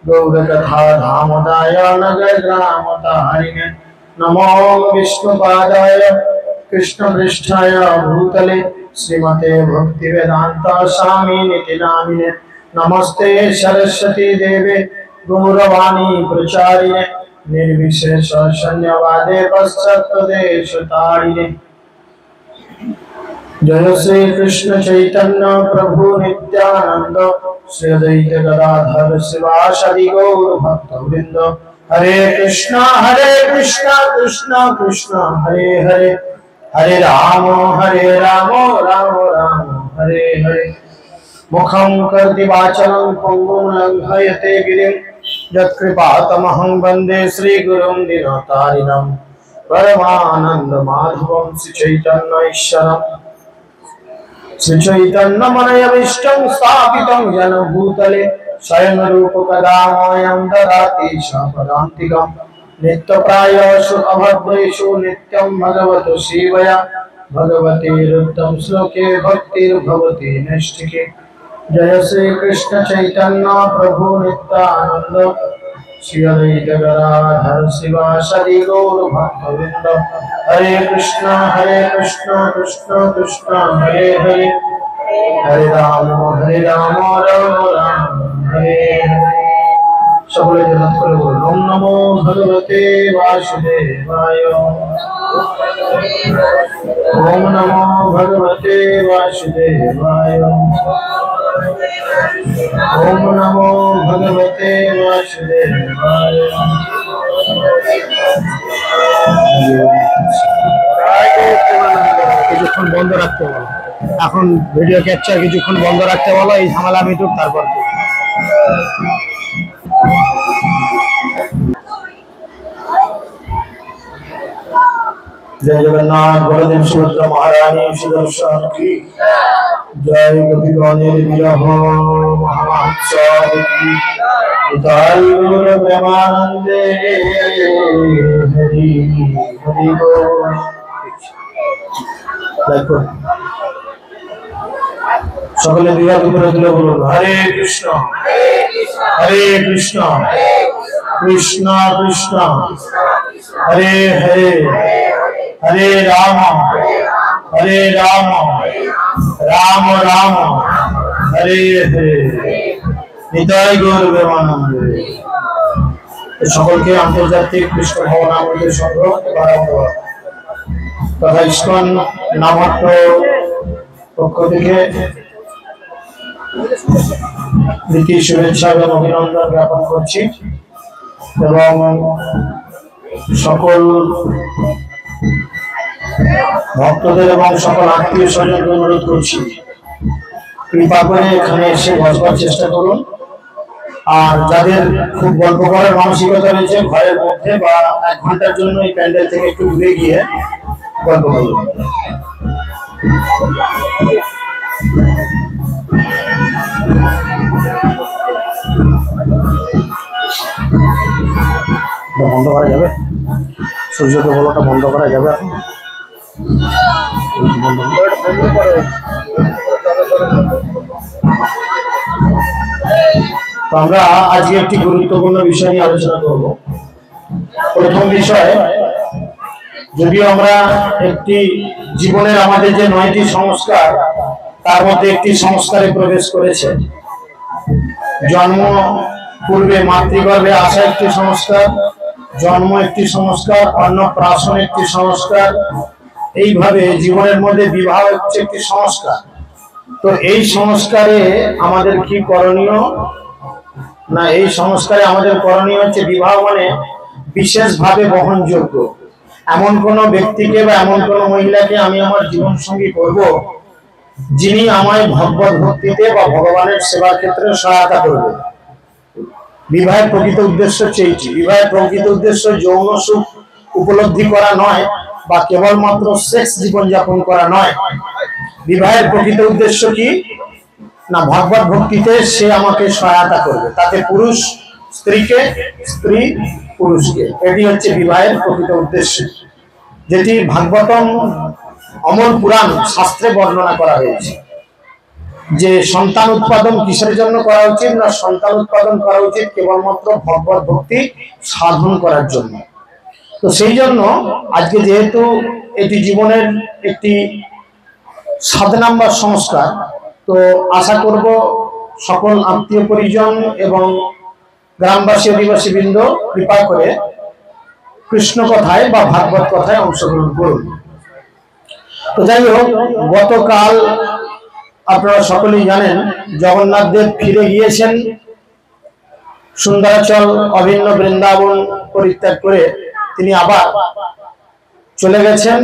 गौरकथा धामदाय नगर ग्रामतारिणे नमो विष्णुपादाय कृष्णपृष्ठाय भूतले श्रीमते भक्तिवेदांत स्वामिनिति नामिने नमस्ते सरस्वती देवे गौरवाणी प्रचारिणे निर्विशेष शून्यवादे पश्चात्पदेशतारिणे जय श्री कृष्ण चैतन्य प्रभु नित्यानंद श्री अद्वैत गदाधर शिवासादि गौर भक्तवृंद हरे कृष्णा कृष्ण कृष्ण हरे हरे हरे राम राम राम हरे हरे मुखं करोति वाचालं पंगुं लंघयते गिरिं यत्कृपातमहं वन्दे श्रीगुरुं दीनतारिणं परमानंद माधवं श्रीचैतन्य ईश्वरम् श्रीचैतन्यमनयविष्टं स्थापितं येन भूतले स्वयं रूप कदा मह्यं ददाति स्वपदान्तिकं नित्यप्रायेषु अभद्रेषु नित्यं भगवतो सेवया भगवतीरुक्तं श्लोके भक्तिर्भवति नैष्ठिके जय श्री कृष्ण चैतन्य प्रभु नित्यानंद श्री अद्वैत गदाधर शिवासादि गौर भक्तवृंद हरे कृष्ण कृष्ण कृष्ण हरे हरे हरे राम राम राम हरे हरे সকলে জনাত করে বলুন ওম নমো ভগবতে বাসুদেবায় ওম নমো ভগবতে বাসুদেবায় ওম নমো ভগবতে বাসুদেবায় কিছুক্ষণ বন্ধ রাখতে বলো এখন ভিডিও ক্যাপচার কিছুক্ষণ বন্ধ রাখতে বলো এই ঝামেলা মিটুক তারপর जय जगन्नाथ बलदेव सुभद्रा महारानी सुदर्शन की जय कवि गाने विरह महात्सव की उदाई गुर प्रेमानंदे हरि हरि बोल देखो সকলে দুই হাত উপরে তুলে বলুন হরে কৃষ্ণ কৃষ্ণ কৃষ্ণ হরে হরে हरे राम राम राम हरे हरे निताय गौर प्रेमानंद সকলকে আন্তর্জাতিক কৃষ্ণ ভবনামৃতের সংঘ তথা ইস্কন নামহট্ট পক্ষ থেকে প্রীতি শুভেচ্ছা এবং অভিনন্দন জ্ঞাপন করছি এবং সকল ভক্তদের এবং সকল আত্মীয় স্বজনকে অনুরোধ করছি কৃপা করে এখানে এসে বসবার চেষ্টা করুন আর যাদের খুব গল্প করার মানসিকতা রয়েছে ঘরের মধ্যে বা 1 ঘন্টার জন্য এই প্যান্ডেল থেকে একটু দূরে গিয়ে গল্প করুন বন্ধ করা যাবে সূর্যকে বলোটা বন্ধ করা যাবে এখন আমরা আজকে একটি গুরুত্বপূর্ণ বিষয় নিয়ে আলোচনা করব প্রথম বিষয় যদিও আমরা একটি জীবনের আমাদের যে 9টি সংস্কার তার মধ্যে একটি সংস্কারে প্রবেশ করেছে জন্ম পূর্বে মাতৃগর্ভে আসা একটি সংস্কার জন্ম একটি সংস্কার অন্নপ্রাশন একটি সংস্কার এইভাবে জীবনের মধ্যে বিবাহ হচ্ছে একটি সংস্কার তো এই সংস্কারে আমাদের কি করণীয় না এই সংস্কারে আমাদের করণীয় হচ্ছে বিবাহ মানে বিশেষভাবে বহনযোগ্য এমন কোন ব্যক্তিকে বা এমন কোন মহিলাকে আমি আমার জীবন সঙ্গী করব যিনি আমায় ভগবত ভক্তিতে বা ভগবানের সেবার ক্ষেত্রে সহায়তা করবে বিবাহের প্রকৃত উদ্দেশ্য হচ্ছে এইটি বিবাহের প্রকৃত উদ্দেশ্য যৌন সুখ উপলব্ধি করা নয় বা কেবলমাত্র সেক্স জীবন যাপন করা নয় বিবাহের প্রকৃত উদ্দেশ্য কি না ভগবত ভক্তিতে সে আমাকে সহায়তা করবে তাতে পুরুষ স্ত্রীকে স্ত্রী পুরুষকে এটি হচ্ছে বিবাহের প্রকৃত উদ্দেশ্য যেটি ভাগবতম অমর পুরাণ শাস্ত্রে বর্ণনা করা হয়েছে যে সন্তান উৎপাদন কিসের জন্য করা উচিত, না সন্তান উৎপাদন করা উচিত কেবলমাত্র ভগবত ভক্তি সাধন করার জন্য। তো সেই জন্য আজকে যেহেতু এটি জীবনের একটি 7 নম্বর সংস্কার, তো আশা করব সকল আত্মীয় পরিজন এবং গ্রামবাসী অধিবাসী বৃন্দ কৃপা করে কৃষ্ণ কথায় বা ভাগবত কথায় অংশগ্রহণ করুন। তো যাই হোক, গতকাল আপনারা সকলেই জানেন জগন্নাথ দেব ফিরে গিয়েছেন সুন্দরাচল অভিন্ন বৃন্দাবন পরিত্যাগ করে। তিনি আবার চলে গেছেন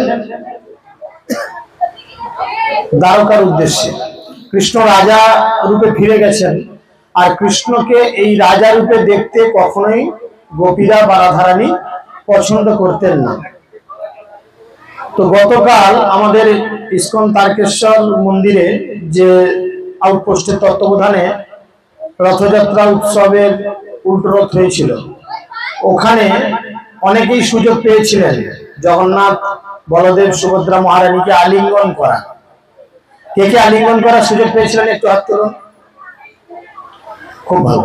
দ্বারকার উদ্দেশ্যে। কৃষ্ণ রাজা রূপে ফিরে গেছেন, আর কৃষ্ণকে এই রাজা রূপে দেখতে কখনোই গোপীরা বা রাধারানী পছন্দ করতেন না। তো গতকাল আমাদের ইস্কন তারকেশ্বর মন্দিরে যে আউটপোস্টের তত্ত্বাবধানে রথযাত্রা উৎসবের উল্টো রথ হয়েছিল, ওখানে অনেকেই সুযোগ পেয়েছিলেন জগন্নাথ বলদেব সুভদ্রা মহারানীকে আলিঙ্গন করা। কে কে আলিঙ্গন করার সুযোগ পেয়েছিলেন একটু হাত তুলুন। খুব ভালো।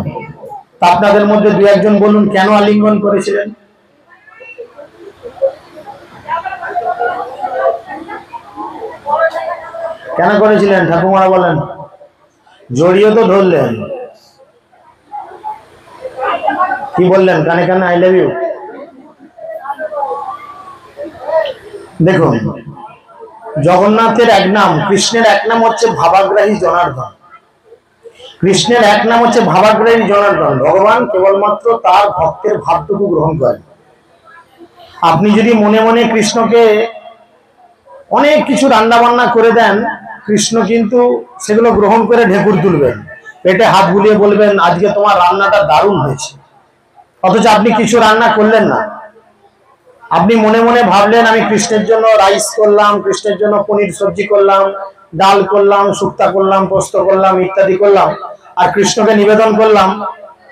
তা আপনাদের মধ্যে 2-1 জন বলুন কেন আলিঙ্গন করেছিলেন। কেন করেছিলেন ঠাকুমারা বলেন। জড়িয়ে তো ধরলেন, কি বললেন কানে কানে আই লাভ ইউ। দেখুন, জগন্নাথের এক নাম, কৃষ্ণের এক নাম হচ্ছে ভাবাগ্রাহী জনার্দন। কৃষ্ণের এক নাম হচ্ছে ভাবাগ্রাহী জনার্দন। ভগবান কেবলমাত্র তার ভক্তের ভাবটুকু গ্রহণ করেন। আপনি যদি মনে মনে কৃষ্ণকে অনেক কিছু রান্না বান্না করে দেন, কৃষ্ণ কিন্তু সেগুলো গ্রহণ করে ঢেকুর তুলবেন, পেটে হাত বুলিয়ে বলবেন আজকে তোমার রান্নাটা দারুণ হয়েছে। অথচ আপনি কিছু রান্না করলেন না। আপনি মনে মনে ভাবলেন আমি কৃষ্ণের জন্য রাইস করলাম, কৃষ্ণের জন্য পনির সবজি করলাম, ডাল করলাম, শুক্তা করলাম, পোস্ত করলাম, ইত্যাদি করলাম, আর কৃষ্ণকে নিবেদন করলাম।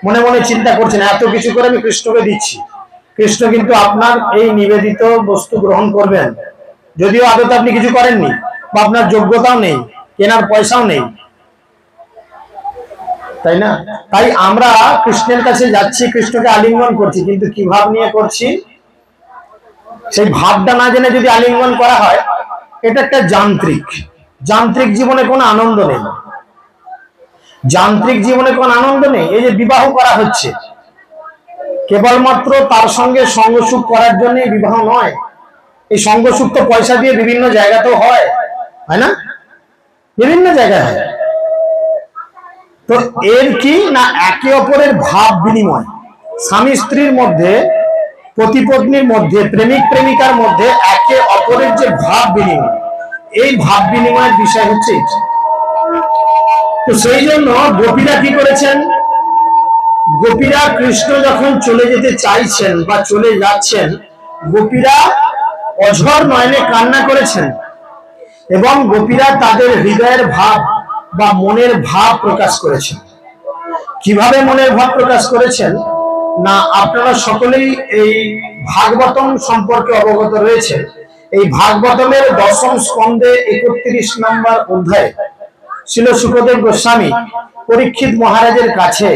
মনে মনে চিন্তা করছেন এত কিছু করে আমি কৃষ্ণকে দিচ্ছি। কৃষ্ণ কিন্তু আপনার এই নিবেদিত বস্তু গ্রহণ করবেন, যদিও আদতে আপনি কিছু করেননি বা আপনার যোগ্যতাও নেই, কেনার পয়সাও নেই, তাই না? তাই আমরা কৃষ্ণের কাছে যাচ্ছি, কৃষ্ণকে আলিঙ্গন করছি, কিন্তু কি ভাব নিয়ে করছি সেই ভাবটা না জেনে যদি আলিঙ্গন করা হয়, এটা একটা যান্ত্রিক জীবনে কোনো আনন্দ নেই। যান্ত্রিক জীবনে কোনো আনন্দ নেই। এই যে বিবাহ করা হচ্ছে, কেবলমাত্র তার সঙ্গে সঙ্গসুখ করার জন্য বিবাহ নয়। এই সঙ্গসুখ তো পয়সা দিয়ে বিভিন্ন জায়গাতেও হয়, হয় না? বিভিন্ন জায়গায় হয়। তো এর কি না একে অপরের ভাব বিনিময়, স্বামী স্ত্রীর মধ্যে, পতি পত্নীর মধ্যে, প্রেমিক প্রেমিকার মধ্যে একে অপরের যে ভাব বিনিময়, এই ভাব বিনিময়ের বিষয় হচ্ছে এটা। তো সেই জন্য গোপীরা কি করেছেন, গোপীরা কৃষ্ণ যখন চলে যেতে চাইছেন বা চলে যাচ্ছেন, গোপীরা অঝর নয়নে কান্না করেছেন এবং গোপীরা তাদের হৃদয়ের ভাব বা মনের ভাব প্রকাশ করেছেন। কিভাবে মনের ভাব প্রকাশ করেছেন না, আপনারা সকলেই এই ভাগবতম সম্পর্কে অবগত রয়েছে। এই ভাগবতমের 10ম স্কন্ধে 31 নম্বর অধ্যায়ে শ্রীল শুকদেব গোস্বামী পরীক্ষিত মহারাজের কাছে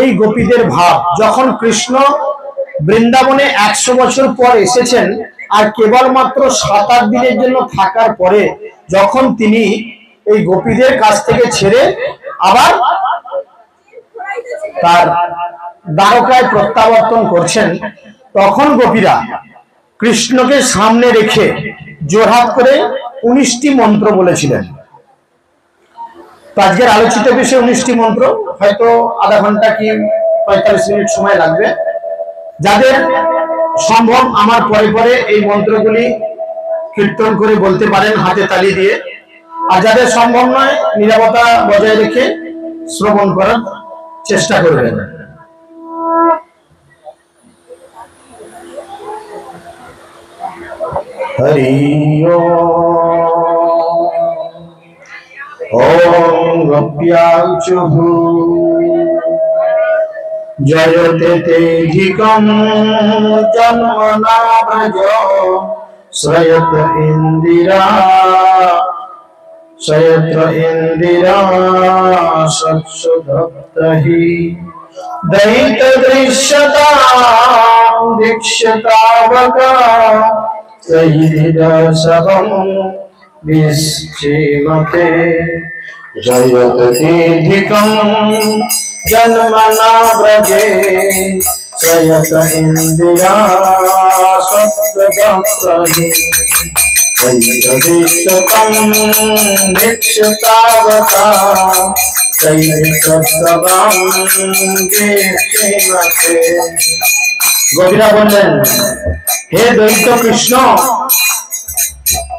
এই গোপীদের ভাব, যখন কৃষ্ণ বৃন্দাবনে 100 বছর পর এসেছেন আর কেবলমাত্র 7-8 দিনের জন্য থাকার পরে যখন তিনি এই গোপীদের কাছ থেকে ছেড়ে আবার তার দ্বারকায় প্রত্যাবর্তন করছেন, তখন গোপীরা কৃষ্ণকে সামনে রেখে জোরহাত করে 19টি মন্ত্র বলেছিলেন। তো আজকের আলোচিত বিষয় 19টি মন্ত্র, হয়তো আধা ঘন্টা কি 45 মিনিট সময় লাগবে। যাদের সম্ভব আমার পরে পরে এই মন্ত্রগুলি কীর্তন করে বলতে পারেন হাতে তালি দিয়ে, আর যাদের সম্ভব নয় নীরবতা বজায় রেখে শ্রবণ করার চেষ্টা করবেন। হরি ওম গোপ্যাচুঃ জয়তে তেধিকং জন্মনা ব্রজ শ্রয়ত ইন্দিরা सयत्र इंदिरा सत्सुधत्तहि दैत दृश्यता दीक्षतावका सहिरसवं विश्चिमते जयतीधिकं जन्मना व्रजे सयत इंदिरा सत्सुधत्तहि दैतदृश्यतं दीक्षतावका सहिरसवं विश्चिमते। গোপীরা বললেন, হে দৈত্য কৃষ্ণ,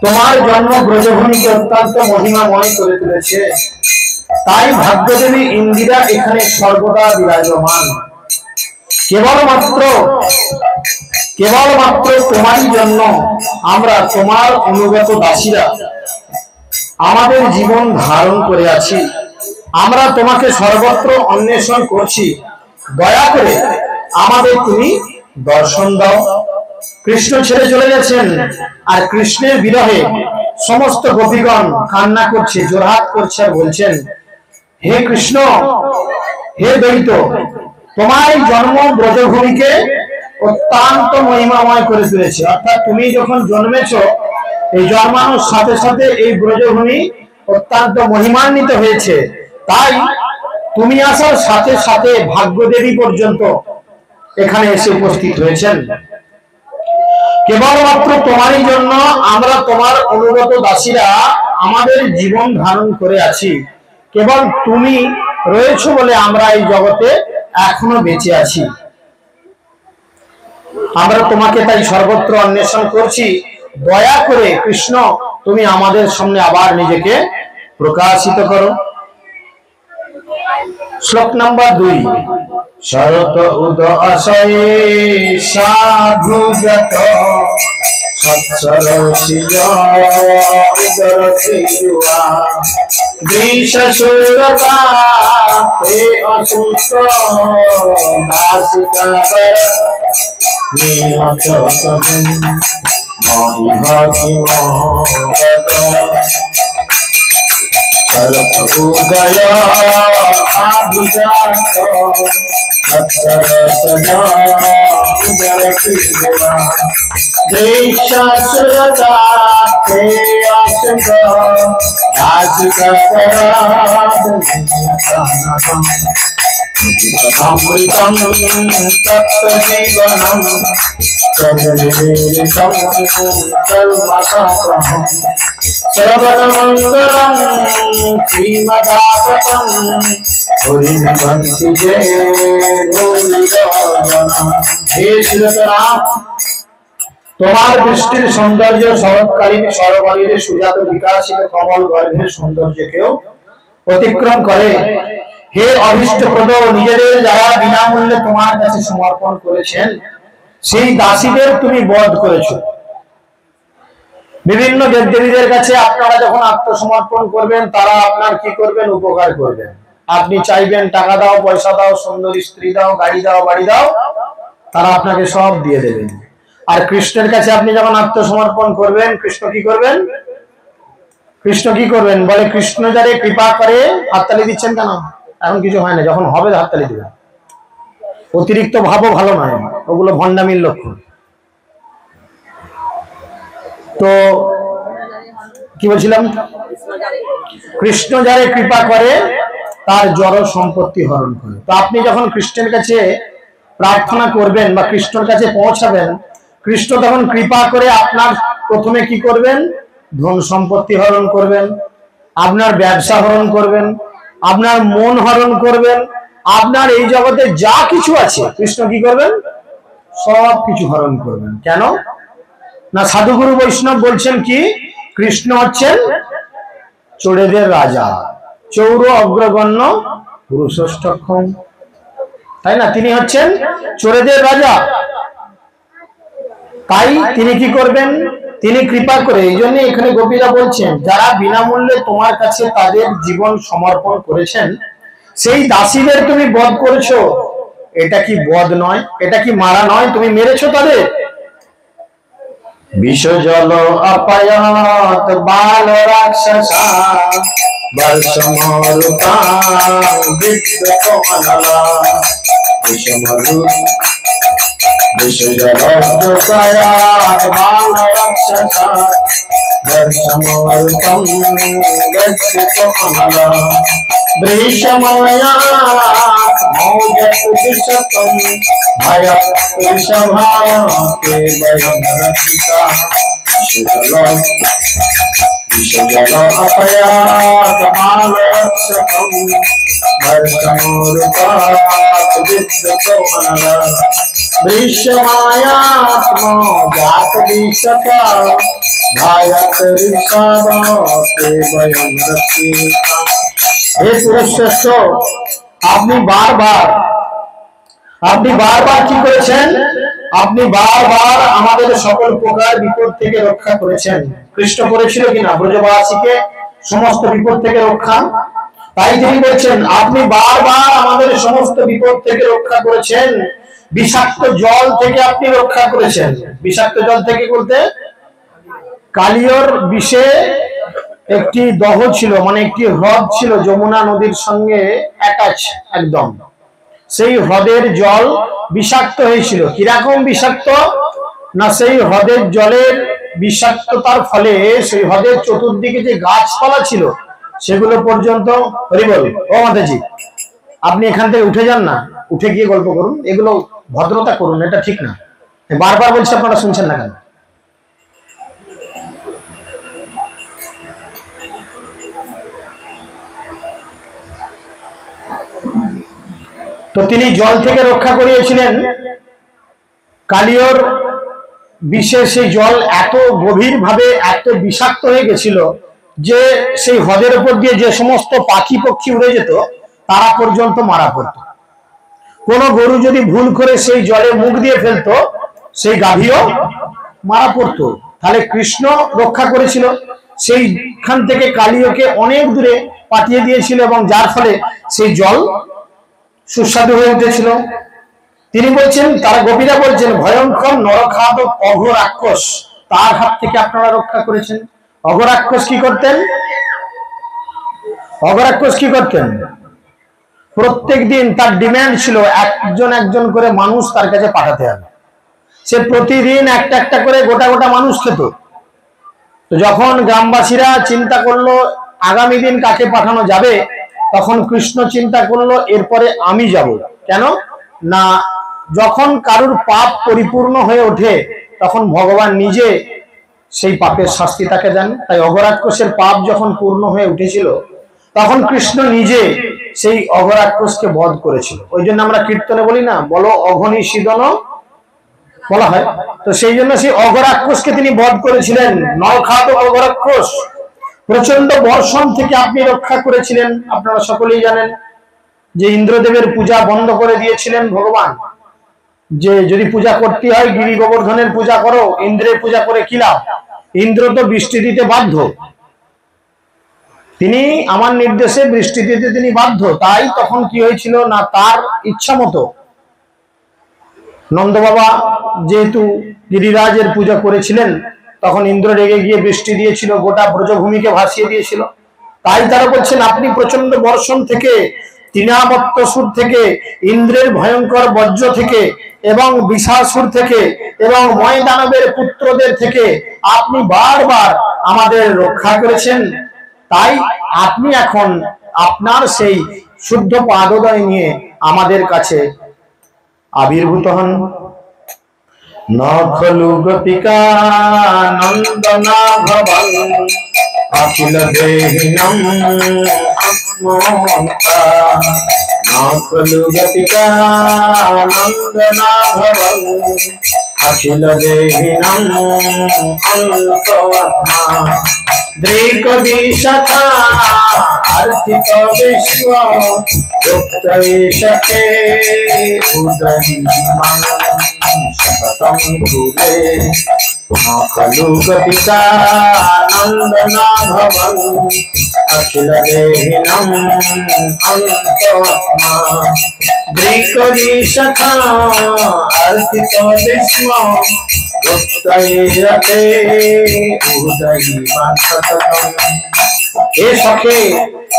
তোমার জন্ম ব্রজভূমিকে অত্যন্ত মহিমাময় করে তুলেছে, তাই ভাগ্যদেবী ইন্দিরা এখানে সর্বদা বিরাজমান। কেবলমাত্র তোমারই জন্য আমরা তোমার অনুগত দাসীরা আমাদের জীবন ধারণ করে আছি। আমরা তোমাকে সর্বত্র অন্বেষণ করছি, দয়া করে আমাদের তুমি দর্শন দাও। কৃষ্ণ ছেড়ে চলে গেছেন, আর কৃষ্ণের বিরহে সমস্ত গোপীগণ কান্না করছে, জোরহাট করছে আর বলছেন, হে কৃষ্ণ, হে দৈত, তোমার জন্ম ব্রজভূমিকে অত্যন্ত মহিমাময় করে তুলেছে। অর্থাৎ তুমি যখন জন্মেছ, এই জন্মানোর সাথে সাথে এই ব্রজভূমি অত্যন্ত মহিমান্বিত হয়েছে। তাই তুমি আসার সাথে সাথে ভাগ্যদেবী পর্যন্ত এখানে এসে উপস্থিত হয়েছেন। কেবলমাত্র তোমারই জন্য আমরা তোমার অনুগত দাসীরা আমাদের জীবন ধারণ করে আছি। কেবল তুমি রয়েছো বলে আমরা এই জগতে এখনো বেঁচে আছি। আমরা তোমাকে তাই সর্বত্র অন্বেষণ করছি। দয়া করে কৃষ্ণ, তুমি আমাদের সামনে আবার নিজেকে প্রকাশিত করো। শ্লোক নাম্বার 2। শরত উদয় সাধুগত সৎসরসিজা উদর শ্রীযুয়া বিশ্বসুরতা তে অসুত নাসিকা নিহত তবেন মহিভাগি মহগত শরত উদয় আভিজাত সৎসরসিজা উদর শ্রীযুয়া বিশ্বসুরতা তে অসুত নাসিকা অমৃতম তত্ত্বজীবনম তদ্বিদিতম কল্মষাপ্রহম শ্রবণমঙ্গলম শ্রীমদাপতম হরিবন্তি যে ভূমিজনম। হে শ্রীরাম, তোমার দৃষ্টির সৌন্দর্য শরৎকালীন সরবরীর সুজাত বিকাশিত কমল গর্ভের সৌন্দর্যকেও অতিক্রম করে। হে অভীষ্টপ্রদ, নিজেদের যারা বিনামূল্যে তোমার কাছে সমর্পণ করেছেন, সেই দাসীদের তুমি বধ করেছো। বিভিন্ন দেবদেবীদের কাছে আপনারা যখন আত্মসমর্পণ করবেন, তারা আপনার কি করবেন? উপকার করবেন। আপনি চাইবেন টাকা দাও, পয়সা দাও, সুন্দরী স্ত্রী দাও, গাড়ি দাও, বাড়ি দাও, তারা আপনাকে সব দিয়ে দেবেন। আর কৃষ্ণের কাছে আপনি যখন আত্মসমর্পণ করবেন, কৃষ্ণ কি করবেন? কৃষ্ণ কি করবেন? বলে, কৃষ্ণ যারে কৃপা করে। হাততালি দিচ্ছেন কেন? এখন কিছু হয় না, যখন হবে হাততালি দিবেন। অতিরিক্ত ভাবও ভালো নয়, ওগুলো ভণ্ডামির লক্ষণ। তো কি বলছিলাম? কৃষ্ণ যারে কৃপা করে তার জড় সম্পত্তি হরণ করে। তো আপনি যখন কৃষ্ণের কাছে প্রার্থনা করবেন বা কৃষ্ণের কাছে পৌঁছাবেন, কৃষ্ণ তখন কৃপা করে আপনার প্রথমে কি করবেন? ধন সম্পত্তি হরণ করবেন, আপনার ব্যবসা হরণ করবেন, আপনার মন হরণ করবেন, আপনার এই জগতে যা কিছু আছে কৃষ্ণ কি করবেন? সব কিছু হরণ করবেন। কেন না? সাধুগুরু বৈষ্ণব বলছেন কি, কৃষ্ণ হচ্ছেন চোরেদের রাজা, চৌর অগ্রগণ্য পুরুষোষ্টক্ষম, তাই না? তিনি হচ্ছেন চোরেদের রাজা। তাই তিনি কি করবেন? তিনি কৃপা করে। এই জন্য এখানে গোপীরা বলছেন, যারা বিনামূল্যে তোমার কাছে তাদের জীবন সমর্পণ করেছেন, সেই দাসীদের তুমি বধ করেছো। এটা কি বধ নয়? এটা কি মারা নয়? তুমি মেরেছো তাদের। विषजल अपयात बाल राक्षसा वर्षमरुता विद्यकोमला विषजल अपयात बाल राक्षसा वर्षमरुतं विद्यकोमला वृषमया मौजत विषतं भयं वृषभायते वयं रक्षिता विषजल अपयात बालरक्षकं वर्षमोरुपात् विद्यकोमला वृषमायात्मा जात विषता भायत वृषभायते वयं रक्षिता। हे पुरुषश्रेष्ठ, আপনি বারবার কি করেছেন? আপনি বারবার আমাদের সকল প্রকার বিপদ থেকে রক্ষা করেছেন। কৃষ্ণ করেছিল কিনা ব্রজবাসীকে সমস্ত বিপদ থেকে রক্ষা? তাই তিনি বলছেন আপনি বারবার আমাদের সমস্ত বিপদ থেকে রক্ষা করেছেন। বিষাক্ত জল থেকে আপনি রক্ষা করেছেন। বিষাক্ত জল থেকে বলতে কালিয়র বিষে একটি দহ ছিল, মানে একটি হ্রদ ছিল যমুনা নদীর সঙ্গে অ্যাটাচ একদম। সেই হ্রদের জল বিষাক্ত হয়েছিল। কিরকম বিষাক্ত না, সেই হ্রদের জলের বিষাক্ততার ফলে সেই হ্রদের চতুর্দিকে যে গাছপালা ছিল সেগুলো পর্যন্ত, হরিবল ও মাতাজি আপনি এখান থেকে উঠে যান না, উঠে গিয়ে গল্প করুন, এগুলো ভদ্রতা করুন, এটা ঠিক না। বারবার বলছি, আপনারা শুনছেন না কেন? তো তিনি জল থেকে রক্ষা করিয়েছিলেন। কালিয়র বিষে সেই জল এত গভীর ভাবে এত বিষাক্ত হয়ে গেছিল যে সেই হ্রদের উপর দিয়ে যে সমস্ত পাখি পক্ষী উড়ে যেত তারা পর্যন্ত মারা পড়ত। কোন গরু যদি ভুল করে সেই জলে মুখ দিয়ে ফেলতো সেই গাভীও মারা পড়তো। তাহলে কৃষ্ণ রক্ষা করেছিল, সেইখান থেকে কালিয়কে অনেক দূরে পাঠিয়ে দিয়েছিল এবং যার ফলে সেই জল সুস্বাদু হয়ে উঠেছিল। তিনি বলছেন, তারা গোপীরা বলছেন ভয়ঙ্কর নরখাদক অঘরাক্ষস তার হাত থেকে আপনারা রক্ষা করেছেন। অঘরাক্ষস কি করতেন? অঘরাক্ষস কি করতেন? প্রত্যেক দিন তার ডিমান্ড ছিল একজন করে মানুষ তার কাছে পাঠাতে হবে। সে প্রতিদিন একটা একটা করে গোটা গোটা মানুষ খেত। তো যখন গ্রামবাসীরা চিন্তা করলো আগামী দিন কাকে পাঠানো যাবে, তখন কৃষ্ণ চিন্তা করলো এরপরে আমি যাব। কেন না, যখন কারুর পাপ পরিপূর্ণ হয়ে ওঠে তখন ভগবান নিজে সেই পাপের শাস্তি তাকে দেন। তাই অঘরাক্ষসের পাপ যখন পূর্ণ হয়ে উঠেছিল তখন কৃষ্ণ নিজে সেই অঘরাক্ষসকে বধ করেছিল। ওই জন্য আমরা কীর্তনে বলি না, বলো অঘনিশীদন বলা হয়। তো সেই জন্য সেই অঘরাক্ষসকে তিনি বধ করেছিলেন। নরখাদক অঘরাক্ষস প্রচন্ড বর্ষণ থেকে আপনি রক্ষা করেছিলেন। আপনারা সকলেই জানেন যে ইন্দ্রদেবের পূজা বন্ধ করে দিয়েছিলেন ভগবান, যে যদি পূজা করতে হয় গিরি গোবর্ধনের পূজা করো, ইন্দ্রের পূজা করে কি লাভ? ইন্দ্র তো বৃষ্টি দিতে বাধ্য, তিনি আমার নির্দেশে বৃষ্টি দিতে তিনি বাধ্য। তাই তখন কি হয়েছিল না, তার ইচ্ছা মতো নন্দ বাবা যেহেতু গিরিরাজের পূজা করেছিলেন তখন ইন্দ্র রেগে গিয়ে বৃষ্টি দিয়েছিল, গোটা ব্রজভূমিকে ভাসিয়ে দিয়েছিল। তাই তারা বলছেন আপনি প্রচন্ড বর্ষণ থেকে, তৃণাবত্তসুর থেকে, ইন্দ্রের ভয়ঙ্কর বজ্র থেকে এবং বিষাসুর থেকে এবং ময়দানবের পুত্রদের থেকে আপনি বারবার আমাদের রক্ষা করেছেন। তাই আপনি এখন আপনার সেই শুদ্ধ পাদোদয় নিয়ে আমাদের কাছে আবির্ভূত হন। নখলু গোপিকা নন্দনা ভবন অখিল দেহিনম আত্মমন্তা। নখলু গোপিকা নন্দনা ভবন অখিল দেহিনম অন্তরাত্মা। দৃকদিশতা আর্থিক বিশ্ব যুক্ত ঈশকে উদয়ীমান শতম ভুবে। নখলু গোপিকা নন্দনা ভবন अखिल देहिनम अंतरात्मा द्विकरी सखा अर्पित विस्म गुप्तैरते उदयीमान सततम। हे सखे,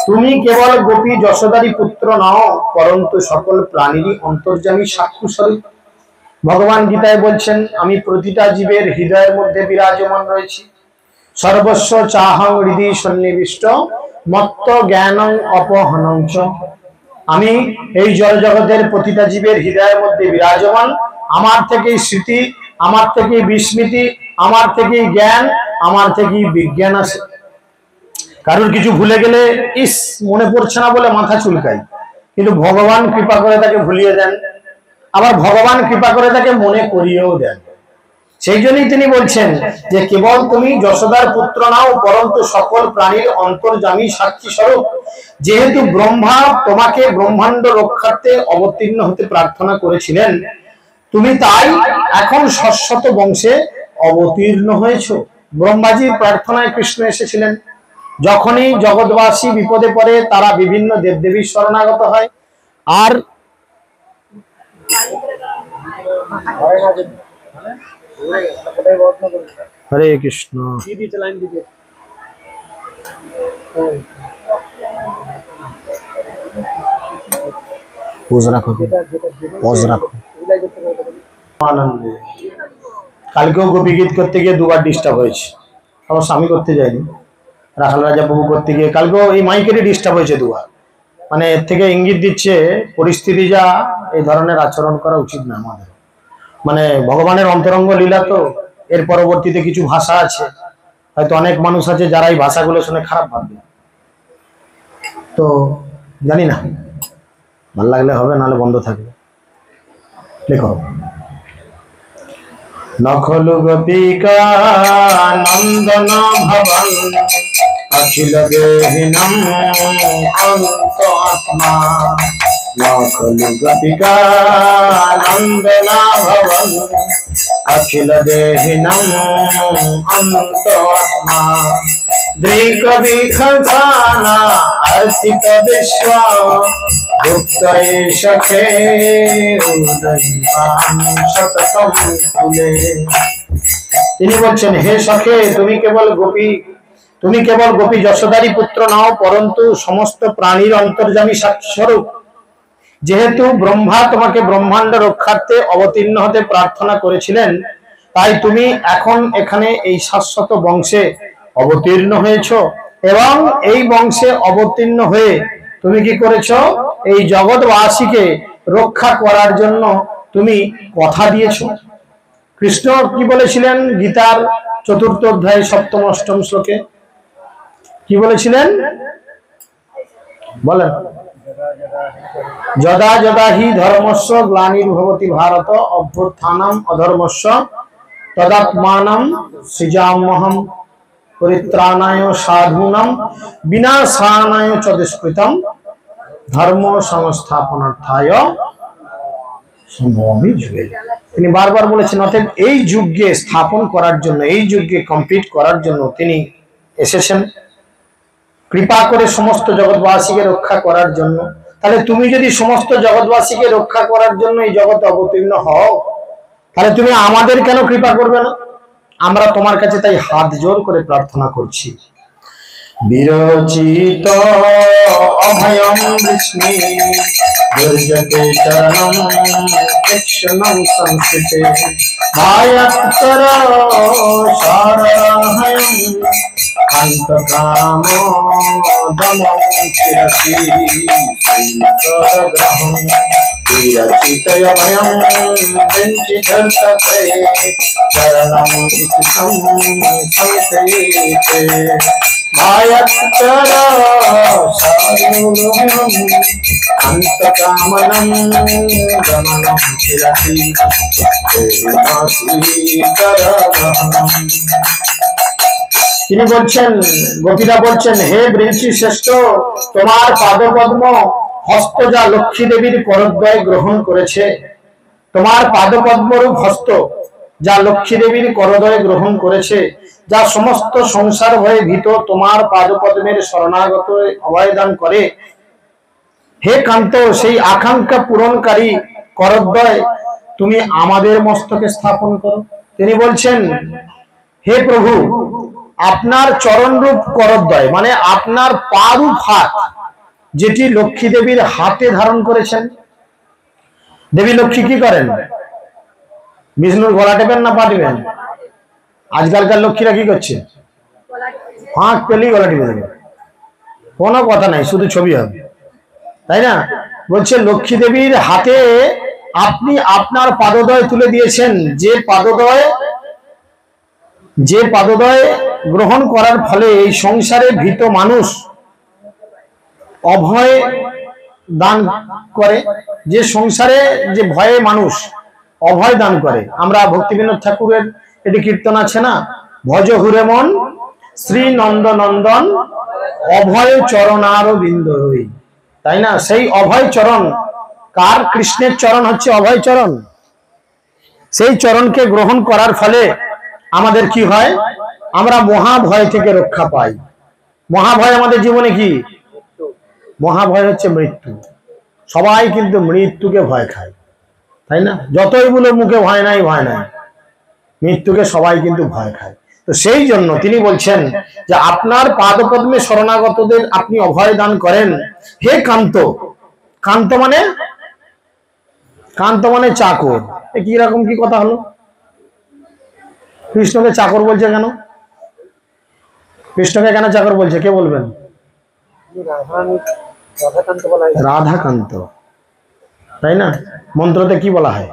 তুমি কেবল গোপী যশোদারী পুত্র নও, পরন্তু সকল প্রাণীরই অন্তর্যামী সাক্ষী স্বরূপ। ভগবান গীতায় বলছেন, আমি প্রতিটা জীবের হৃদয়ের মধ্যে বিরাজমান রয়েছি। সর্বস্ব চাহং হৃদি সন্নিবিষ্ট মত্ত জ্ঞানং অপহনং চ। আমি এই জড় জগতের প্রতিটা জীবের হৃদয়ের মধ্যে বিরাজমান। আমার থেকেই স্মৃতি, আমার থেকেই বিস্মৃতি, আমার থেকেই জ্ঞান, আমার থেকেই বিজ্ঞান আছে। কারোর কিছু ভুলে গেলে ইস মনে পড়ছে না বলে মাথা চুলকাই, কিন্তু ভগবান কৃপা করে তাকে ভুলিয়ে দেন, আবার ভগবান কৃপা করে তাকে মনে করিয়েও দেন। সেই জন্যই তিনি বলছেন যে কেবল তুমি যশোদার পুত্র নাও, পরন্তু সকল প্রাণীর অন্তর্যামী সাক্ষী স্বরূপ। যেহেতু ব্রহ্মা তোমাকে ব্রহ্মাণ্ড রক্ষার্থে অবতীর্ণ হতে প্রার্থনা করেছিলেন, তুমি তাই এখন শাশ্বত বংশে অবতীর্ণ হয়েছ। ব্রহ্মাজির প্রার্থনায় কৃষ্ণ এসেছিলেন। যখনই জগৎবাসী বিপদে পড়ে তারা বিভিন্ন দেবদেবীর শরণাগত হয়। আর হরে কৃষ্ণ। কালকেও গোপী গীত করতে গিয়ে দুবার ডিস্টার্ব হয়েছে। অবশ্য আমি করতে যাইনি, রাখাল রাজা বাবু করতে গিয়ে কালকেও এই মাইকেরই ডিস্টার্ব হয়েছে দুবার। মানে এর থেকে ইঙ্গিত দিচ্ছে পরিস্থিতি যা, এই ধরনের আচরণ করা উচিত না আমাদের। মানে ভগবানের অন্তরঙ্গ লীলা তো, এর পরবর্তীতে কিছু ভাষা আছে, হয়তো অনেক মানুষ আছে যারা এই ভাষাগুলো শুনে খারাপ ভাববে। তো জানি না, ভাল লাগলে হবে, নাহলে বন্ধ থাকবে। লেখো, নখলু গোপিকা নন্দন ভবন अखिल देहिनम अंतरात्मा नखलु गोपिका नंदना भवन अखिल देहिनम अंतरात्मा द्विकवि खजाना अर्पित विश्व गुप्तये सखे उदयीमान सततम कुले। তিনি বলছেন, হে সখে, তুমি কেবল গোপী যশোদারী পুত্র নাও, পরন্তু সমস্ত প্রাণীর অন্তর্যামী স্বরূপ। যেহেতু ব্রহ্মা তোমাকে ব্রহ্মাণ্ড রক্ষার্থে অবতীর্ণ হতে প্রার্থনা করেছিলেন, তাই তুমি এখন এখানে এই শাশ্বত বংশে অবতীর্ণ হয়েছো। এবং এই বংশে অবতীর্ণ হয়ে তুমি কি করেছো? এই জগৎবাসীকে রক্ষা করার জন্য তুমি কথা দিয়েছো। কৃষ্ণ কি বলেছিলেন গীতার 4th অধ্যায় 7ম 8ম শ্লোকে? কি বলেছিলেন বলেন? যদা যদা হি ধর্মস্য গ্লানির্ভবতি ভারত অভ্যুত্থানম অধর্মস্য তদাত্মানম সৃজাম্যহম পরিত্রাণায় সাধূনাম বিনাশানায় চ দুষ্কৃতম ধর্ম সংস্থাপনার্থায় সম্ভবামি যুগে। তিনি বারবার বলেছেন, অতএব এই যুগকে স্থাপন করার জন্য, এই যুগকে কমপ্লিট করার জন্য তিনি এসেছেন কৃপা করে সমস্ত জগৎবাসীকে রক্ষা করার জন্য। তাহলে তুমি যদি সমস্ত জগৎবাসীকে রক্ষা করার জন্য এই জগতে অবতীর্ণ হও, তাহলে তুমি আমাদের কেন কৃপা করবে না? আমরা তোমার কাছে তাই হাত জোর করে প্রার্থনা করছি। বিরচিত অভয়ম বিষ্ণু দুর্জতে চরণম কৃষ্ণম সংস্কৃতে ভায়াত্তর সারহয়ম কান্তকাম দমম চিরসি গ্রহম বিরচিত অভয়ম বিঞ্চিধর্ততে চরণম কৃষ্ণম সংস্কৃতে তিনি বলছেন, গোপীরা বলছেন, হে বৃঞ্চি শ্রেষ্ঠ, তোমার পাদপদ্ম হস্ত যা লক্ষ্মী দেবীর করদ্বয় গ্রহণ করেছে, তোমার পাদপদ্মরূপ হস্ত যা লক্ষ্মী দেবীর করদয় গ্রহণ করেছে, যা সমস্ত সংসার ভয়ে ভীত তোমার পাদপদ্মের শরণাগত অভয়দান করে, হে কান্ত সেই আকাঙ্ক্ষা পূরণকারী করদ্বয় তুমি আমাদের মস্তকে স্থাপন করো। তিনি বলছেন, হে প্রভু, আপনার চরণরূপ করদ্বয় মানে আপনার পারূপ হাত, যেটি লক্ষ্মী দেবীর হাতে ধারণ করেছেন। দেবী লক্ষ্মী কি করেন? বিষ্ণুর গলা টেপেন না পা টিপেন? আজকালকার লক্ষ্মীরা কি করছে? ফাঁক পেলেই গলা টিপে দেবে, কোনো কথা নাই, শুধু ছবি হবে, তাই না? বলছে লক্ষ্মী দেবীর হাতে আপনি আপনার পাদদয় তুলে দিয়েছেন, যে পাদদয় গ্রহণ করার ফলে এই সংসারে ভীত মানুষ অভয় দান করে, যে সংসারে যে ভয়ে মানুষ অভয় দান করে। আমরা ভক্তিবিনোদ ঠাকুরের এটি কীর্তন আছে না, ভজ হুরে মন শ্রী নন্দ নন্দন অভয় চরণার বিন্দ হই, তাই না? সেই অভয় চরণ কার? কৃষ্ণের চরণ হচ্ছে অভয় চরণ। সেই চরণকে গ্রহণ করার ফলে আমাদের কি হয়? আমরা মহাভয় থেকে রক্ষা পাই। মহাভয় আমাদের জীবনে কি? মহাভয় হচ্ছে মৃত্যু। সবাই কিন্তু মৃত্যুকে ভয় খায়, তাই না? যতই বলে মুখে ভয় নাই, মৃত্যুকে সবাই কিন্তু ভয় খায়। তো সেই জন্য তিনি বলছেন যে আপনার পাদপদ্মে শরণাগতদের আপনি অভয় দান করেন। হে কান্ত, কান্ত মানে চাকর। কি রকম কি কথা হলো? কৃষ্ণকে চাকর বলছে কেন? কৃষ্ণকে কেন চাকর বলছে? কে বলবেন? রাধাকান্ত, তাই না? মন্ত্রতে কি বলা হয়?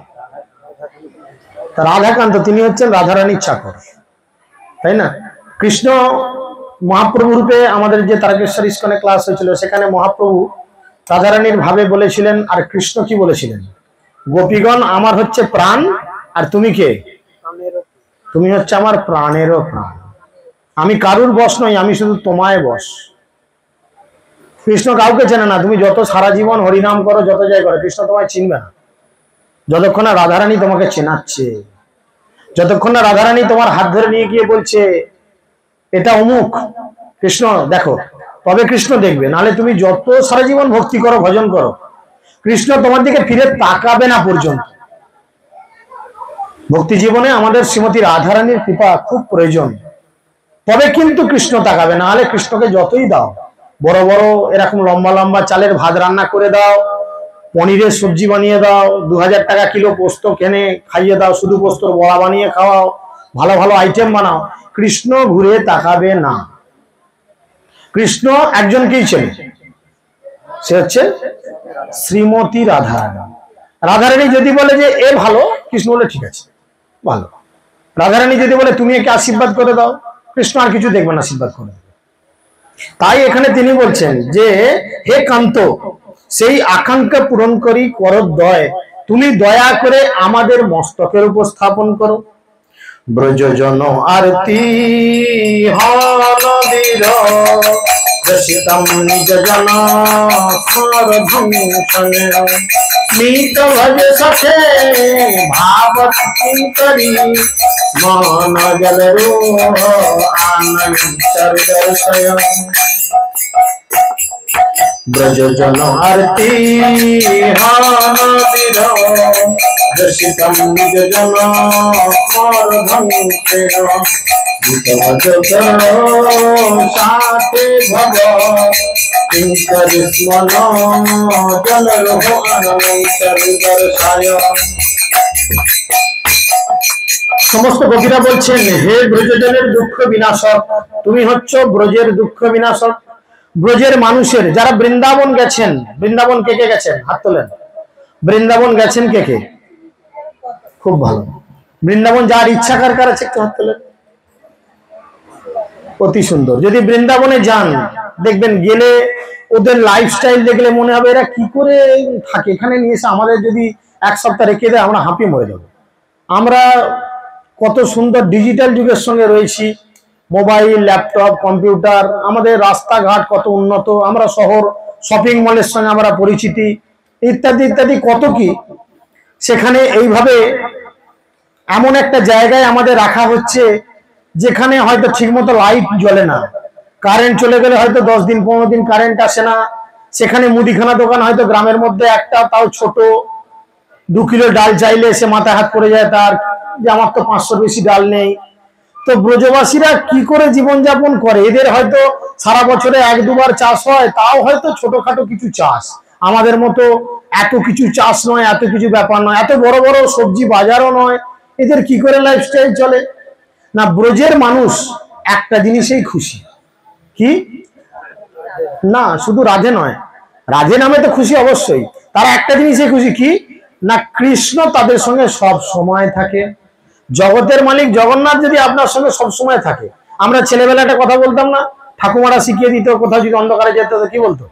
রাধাকান্ত, তিনি হচ্ছেন রাধারানীর চাকর, তাই না? কৃষ্ণ মহাপ্রভু রূপে আমাদের যে তারকেশ্বর ইস্কনে ক্লাস হয়েছিল, সেখানে মহাপ্রভু রাধারানীর ভাবে বলেছিলেন, আর কৃষ্ণ কি বলেছিলেন? গোপীগণ আমার হচ্ছে প্রাণ, আর তুমি কে? তুমি হচ্ছে আমার প্রাণেরও প্রাণ। আমি কারুর বশ নই, আমি শুধু তোমায় বশ। কৃষ্ণ কাউকে চেনে না। তুমি যত সারা জীবন হরিনাম করো, যত যাই করো, কৃষ্ণ তোমায় চিনবে না যতক্ষণ না রাধারানী তোমাকে চেনাচ্ছে, যতক্ষণ না রাধারানী তোমার হাত ধরে নিয়ে গিয়ে বলছে এটা অমুক কৃষ্ণ দেখো, তবে কৃষ্ণ দেখবে। নাহলে তুমি যত সারা জীবন ভক্তি করো, ভজন করো, কৃষ্ণ তোমার দিকে ফিরে তাকাবে না পর্যন্ত। ভক্তি জীবনে আমাদের শ্রীমতী রাধারানীর কৃপা খুব প্রয়োজন, তবে কিন্তু কৃষ্ণ তাকাবে। না হলে কৃষ্ণকে যতই দাও, বড় বড় এরকম লম্বা লম্বা চালের ভাত রান্না করে দাও, পনিরের সবজি বানিয়ে দাও, 2000 টাকা কিলো পোস্ত কিনে খাইয়ে দাও, শুধু পোস্তর বড়া বানিয়ে খাওয়াও, ভালো ভালো আইটেম বানাও, কৃষ্ণ ঘুরে তাকাবে না। কৃষ্ণ একজনকেই চেনে, সে হচ্ছে শ্রীমতী রাধারানী। রাধারানী যদি বলে যে এ ভালো, কৃষ্ণ বলে ঠিক আছে ভালো। রাধারানী যদি বলে তুমি একে আশীর্বাদ করে দাও, কৃষ্ণ আর কিছু দেখবেন, আশীর্বাদ করে দেবে। তাই এখানে তিনি বলছেন যে হে কান্ত, সেই আকাঙ্ক্ষা পূরণ করি করদ্বয় তুমি দয়া করে আমাদের মস্তকের উপর স্থাপন করো। ব্রজজন আরতি হনবীর রসিতম নিজ জন স্মরভূষণ স্মিত ভজ সখে ভাবত করি মন জল আনন্দ দর্শয়। ব্রজজন আরতি হনবীর রসিতম নিজ জন স্মরভূষণ সাথে ভব কিঙ্কর স্মন জল দর্শয়। সমস্ত কবিরা বলছেন হে ব্রজজনের দুঃখ বিনাশক, তুমি হচ্ছ ব্রজের দুঃখ বিনাশক। ব্রজের মানুষের যারা বৃন্দাবন গেছেন, বৃন্দাবন কে কে গেছেন? হাত তোলেন। বৃন্দাবন গেছেন কে কে? খুব ভালো। বৃন্দাবন যার ইচ্ছা কার কার আছে একটু হাত তোলেন। অতি সুন্দর। যদি বৃন্দাবনে যান, দেখবেন গেলে ওদের লাইফস্টাইল দেখলে মনে হবে এরা কি করে থাকে। এখানে নিয়ে এসে আমাদের যদি এক সপ্তাহ রেখে দেয়, আমরা হাঁপিয়ে মরে যাবো। আমরা কত সুন্দর ডিজিটাল যুগের সঙ্গে রয়েছি, মোবাইল, ল্যাপটপ, কম্পিউটার, আমাদের রাস্তাঘাট কত উন্নত, আমরা শহর, শপিং মলের সঙ্গে আমরা পরিচিতি, ইত্যাদি ইত্যাদি কত কি। সেখানে এইভাবে এমন একটা জায়গায় আমাদের রাখা হচ্ছে যেখানে হয়তো ঠিকমতো লাইট জ্বলে না, কারেন্ট চলে গেলে হয়তো 10 দিন 15 দিন কারেন্ট আসে না। সেখানে মুদিখানা দোকান হয়তো গ্রামের মধ্যে একটা, তাও ছোট, 2 কিলো ডাল চাইলে সে মাথা হাত পড়ে যায় তার, যে আমার তো 500 বেশি ডাল নেই। তো ব্রজবাসীরা কি করে জীবনযাপন করে? এদের হয়তো সারা বছরে 1-2 বার চাষ হয়, তাও হয়তো ছোটখাটো কিছু চাষ, আমাদের মতো এত কিছু চাষ নয়, এত কিছু ব্যাপার নয়, এত বড় বড় সবজি বাজারও নয়। এদের কি করে লাইফস্টাইল চলে? না, ব্রজের মানুষ একটা জিনিসেই খুশি, কি না শুধু রাধে নয়, রাধে নামে তো খুশি অবশ্যই, তারা একটা জিনিসে খুশি, কি না কৃষ্ণ তাদের সঙ্গে সব সময় থাকে। জগতের মালিক জগন্নাথ যদি আপনার সঙ্গে সব সময় থাকে, আমরা ছেলেবেলা একটা কথা বলতাম না, ঠাকুমারা শিখিয়ে দিত, কোথাও যদি অন্ধকারে যেত তো কি বলতো?